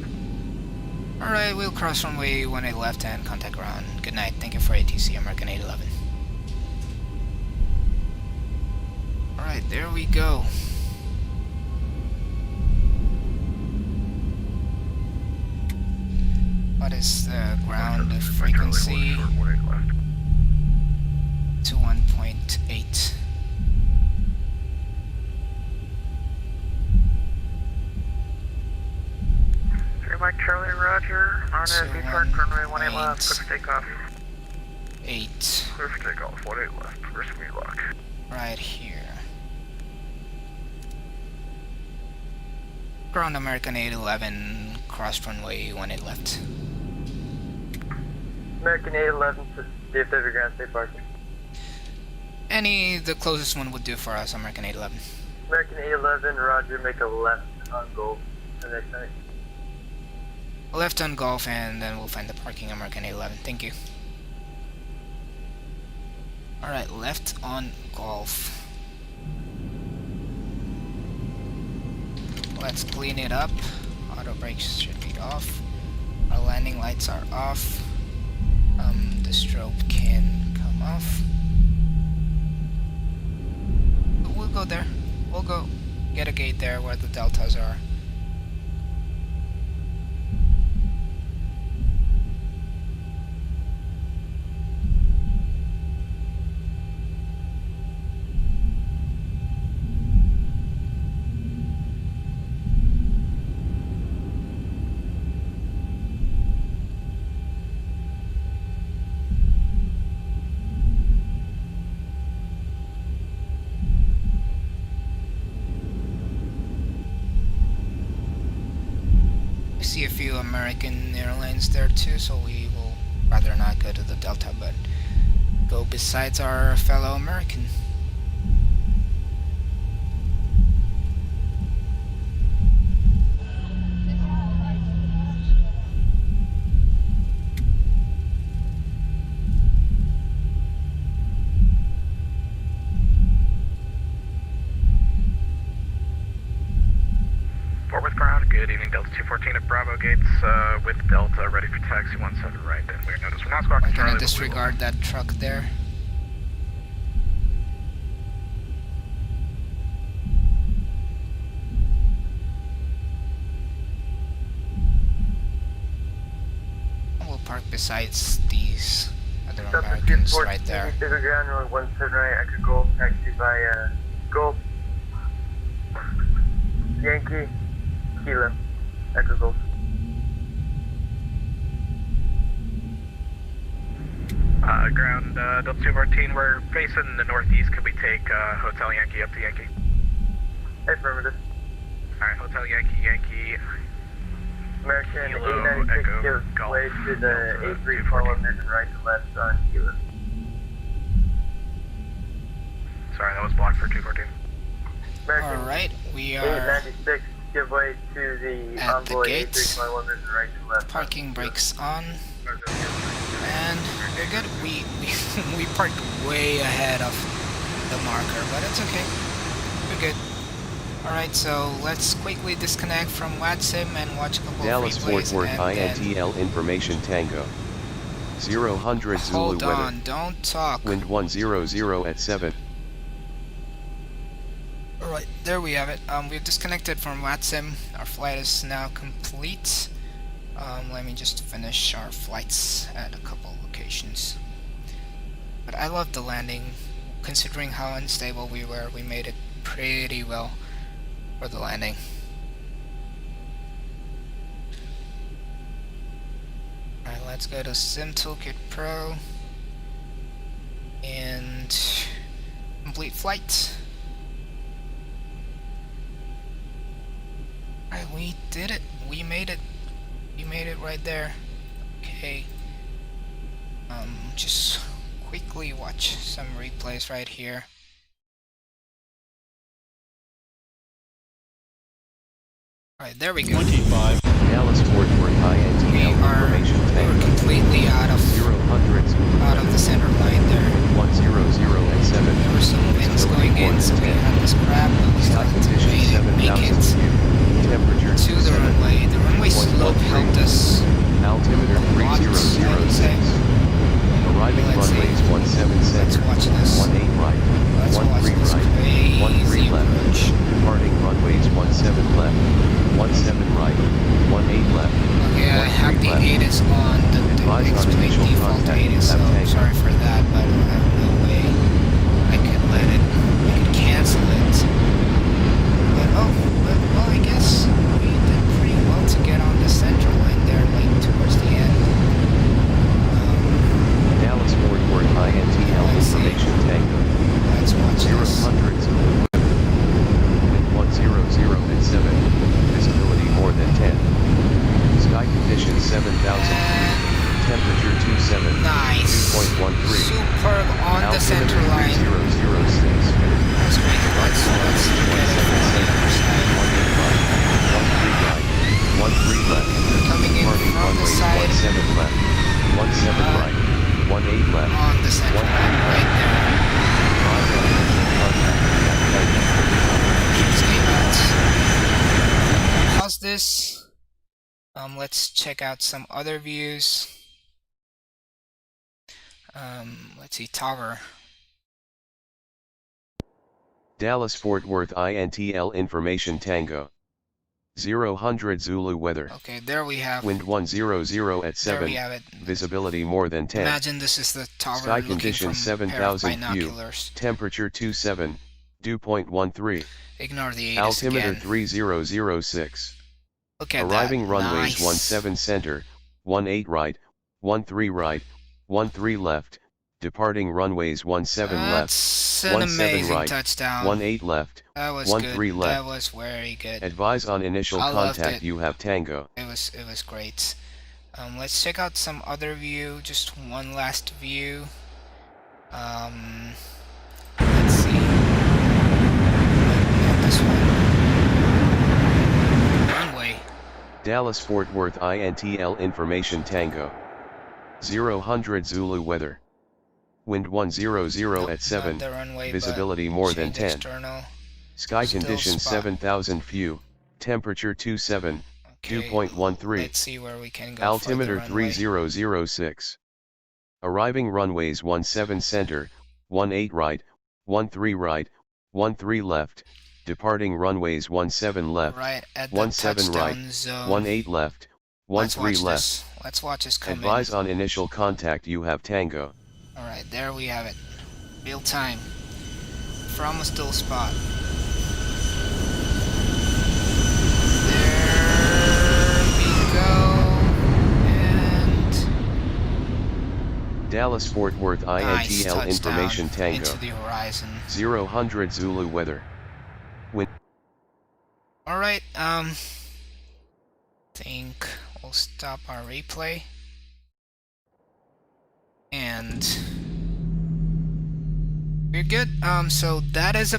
Alright, we'll cross runway 18 left and contact ground. Good night, thank you for ATC American 811. Alright, there we go. What is the ground frequency? To 1.8. Mike Charlie, Roger. On a B park, runway 18 left, clear for takeoff. 8. Clear for takeoff, 18 left, risk me lock. Right here. Ground American 811, cross runway 18 left. American 811 to DFW ground, stay parking. The closest one would do for us, American 811. American 811, Roger, make a left on Gold, the next night. Left on Golf, and then we'll find the parking, American 811. Thank you. Alright, left on Golf. Let's clean it up. Auto brakes should be off. Our landing lights are off. The strobe can come off. We'll go there. We'll go get a gate there where the deltas are. See a few American airlines there too, so we will rather not go to the Delta, but go besides our fellow American. Good evening, Delta 214 at Bravo Gates with Delta ready for taxi 17 right. And we're notice we're not squawking. I'm gonna disregard that truck there. We'll park besides these other Americans right there. Delta ground, runway 17 right, exit Gold, taxi by Gold, Yankee. Kilo, Echo Golf. Ground Delta 214, we're facing the northeast. Could we take Hotel Yankee up to Yankee? Affirmative. Alright, Hotel Yankee, Yankee. American 896 gives way to the 83 forward moving right to left on Cuba. Sorry, that was blocked for 214. American Alright, we are 896 give way to the at the Envoy gates. 8321 moving right to left. Parking brakes on. And we're good. We parked way ahead of the marker, but it's okay. We're good. Alright, so let's quickly disconnect from Vatsim and watch a couple Dallas of Fort replays Worth and then... INTL Information Tango 000 Zulu Hold weather. on, don't talk. Wind 100 at 7. Alright, there we have it. We've disconnected from Vatsim. Our flight is now complete. Let me just finish our flights at a couple locations. But I love the landing. Considering how unstable we were, we made it pretty well for the landing. Alright, let's go to Sim Toolkit Pro and complete flight. Alright, we did it. We made it. We made it right there. Okay. Just quickly watch some replays right here. Alright, there we go. 25 Dallas Fort Worth INTL Information We're Tango completely out of 0 out of the center line there. 100 at 7. There were some winds going in, so we had this crab, but we still Sky conditions make 7,000 it feet. Temperature to the 27. runway. The runway slope helped us. Altimeter 3006. Arriving Let's see. runways 17 Let's center. watch this. 18 right. Let's watch 13 this right. crazy 13 left. approach. Departing runways 17 left. 17 right. 18 left. Okay, I have the 8 is on. The Advise on explain initial default contact 8 is, so at I'm tango. sorry for that, but I have no way I could let it. I could cancel it. But well, I guess we did pretty well to get on the central line there, like towards the end. Dallas Fort Worth INTL Let's see. Information Tango Let's watch 0 this. Wind 100 at 7. Visibility more than 10. Sky conditions 7,000 feet. Temperature 27. Nice. 2.13. Superb on the center line. 3006. That's great. Let's look at it from the other side. 13 left. Coming in from the side. 17 left. 17 right. 18 left. On the center line, right there. How's this? Let's check out some other views. Let's see, tower. Dallas Fort Worth INTL Information Tango 0 Zulu weather. Okay, there we have. Wind 100 at 7. There we have it. Visibility more than 10. Imagine this is the tower Sky looking conditions from a pair of 7,000 view. binoculars. Temperature 27. Dew point 13. Ignore the 8 Altimeter again. 3006. Look at Arriving that. runways Nice. 17 center, 18 right, 13 right, 13 left. Departing runways 17 left, That's an 17 amazing right, touchdown. 18 left, That was 13 good. left. That was very good. Advise on initial I loved contact it. you have Tango. It was great. Let's check out some other view. Just one last view. Let's see. This one. Runway. Dallas Fort Worth INTL Information Tango 0 Zulu weather. Wind 100 at 7. The runway, Visibility more than change 10. External. Sky Still conditions spot. 7,000 few. Temperature 27. Dew Okay, point 13. let's see where we can go. Altimeter for the runway. 3006. Arriving runways 17 center, 18 right, 13 right, 13 left. Departing runways 17 left, Right at the 17 right, touchdown zone. 18 left, Let's 13 watch left. this. Let's watch this come Advise in. on initial contact you have Tango. Alright, there we have it. Real time. From a still spot. There we go. And Dallas Fort Worth nice INTL touchdown Information Tango into the horizon. 0 Zulu weather. Wind Alright, think we'll stop our replay. And we're good. So that is